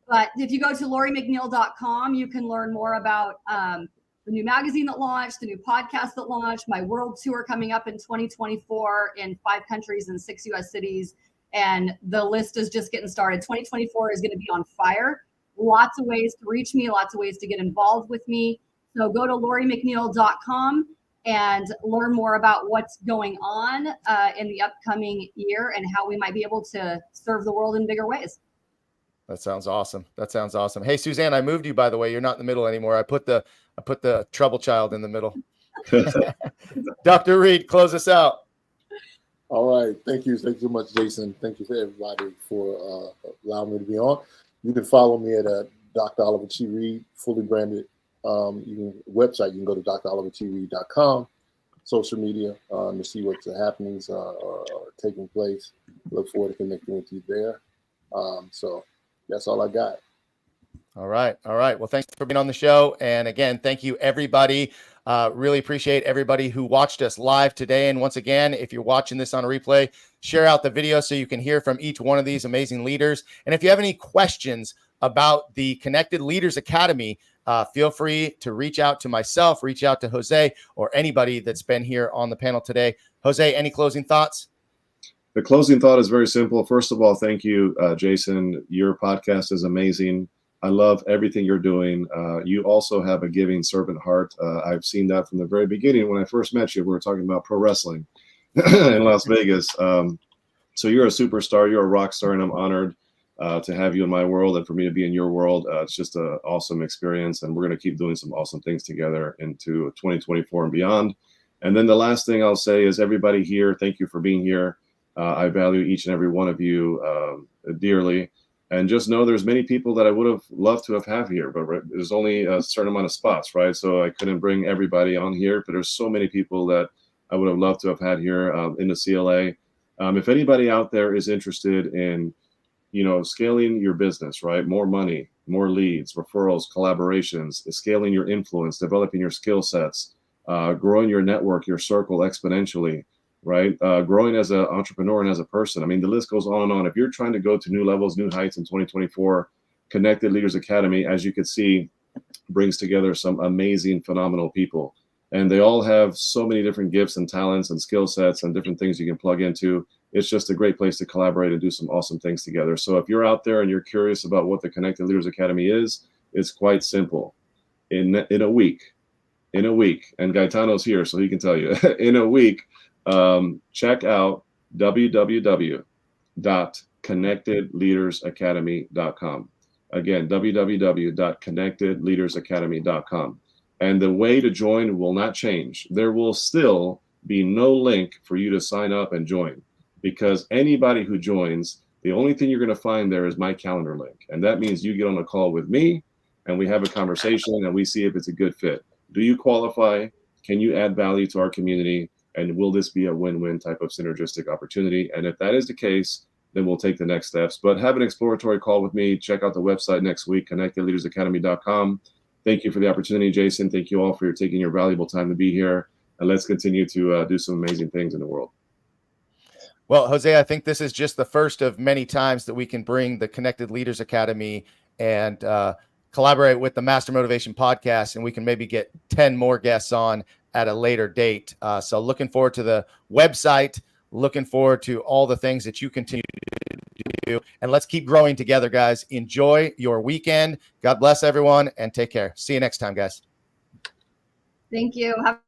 But if you go to LoriMcNeil.com, you can learn more about the new magazine that launched, the new podcast that launched, my world tour coming up in 2024 in 5 countries and 6 US cities. And the list is just getting started. 2024 is going to be on fire. Lots of ways to reach me, lots of ways to get involved with me. So go to LoriMcNeil.com and learn more about what's going on in the upcoming year and how we might be able to serve the world in bigger ways. That sounds awesome. That sounds awesome. Hey, Suzanne, I moved you, by the way. You're not in the middle anymore. I put the trouble child in the middle. Dr. Reed, close us out. All right. Thank you. Thank you so much, Jason. Thank you for everybody for allowing me to be on. You can follow me at Dr. Oliver T. Reed, fully branded. Website, you can go to drolivertreed.com. Social media to see what happenings are taking place. Look forward to connecting with you there. So that's all I got. All right. All right. Well, thanks for being on the show. And again, thank you, everybody. Really appreciate everybody who watched us live today. And once again, if you're watching this on a replay, share out the video so you can hear from each one of these amazing leaders. And if you have any questions about the Connected Leaders Academy, feel free to reach out to myself, reach out to Jose, or anybody that's been here on the panel today. Jose, any closing thoughts? The closing thought is very simple. First of all, thank you, Jason. Your podcast is amazing. I love everything you're doing. You also have a giving servant heart. I've seen that from the very beginning. When I first met you, we were talking about pro wrestling in Las Vegas. So you're a superstar, you're a rock star, and I'm honored to have you in my world and for me to be in your world. It's just an awesome experience, and we're going to keep doing some awesome things together into 2024 and beyond. And then the last thing I'll say is, everybody here, thank you for being here. I value each and every one of you dearly. And just know there's many people that I would have loved to have had here, but there's only a certain amount of spots, right? So I couldn't bring everybody on here, but there's so many people that I would have loved to have had here in the CLA. If anybody out there is interested in, scaling your business, right? More money, more leads, referrals, collaborations, scaling your influence, developing your skill sets, growing your network, your circle exponentially, right? Growing as an entrepreneur and as a person. I mean, the list goes on and on. If you're trying to go to new levels, new heights in 2024, Connected Leaders Academy, as you can see, brings together some amazing, phenomenal people. And they all have so many different gifts and talents and skill sets and different things you can plug into. It's just a great place to collaborate and do some awesome things together. So if you're out there and you're curious about what the Connected Leaders Academy is, it's quite simple. In a week, and Gaetano's here, so he can tell you, in a week, check out www.connectedleadersacademy.com. Again, www.connectedleadersacademy.com. And the way to join will not change. There will still be no link for you to sign up and join, because anybody who joins, the only thing you're going to find there is my calendar link. And that means you get on a call with me and we have a conversation and we see if it's a good fit. Do you qualify? Can you add value to our community? And will this be a win-win type of synergistic opportunity? And if that is the case, then we'll take the next steps. But have an exploratory call with me. Check out the website next week, connectedleadersacademy.com. Thank you for the opportunity, Jason. Thank you all for taking your valuable time to be here. And let's continue to do some amazing things in the world. Well, Jose, I think this is just the first of many times that we can bring the Connected Leaders Academy and collaborate with the Master Motivation Podcast, and we can maybe get 10 more guests on at a later date. So looking forward to the website, looking forward to all the things that you continue to do, and let's keep growing together, guys. Enjoy your weekend. God bless everyone, and take care. See you next time, guys. Thank you. Have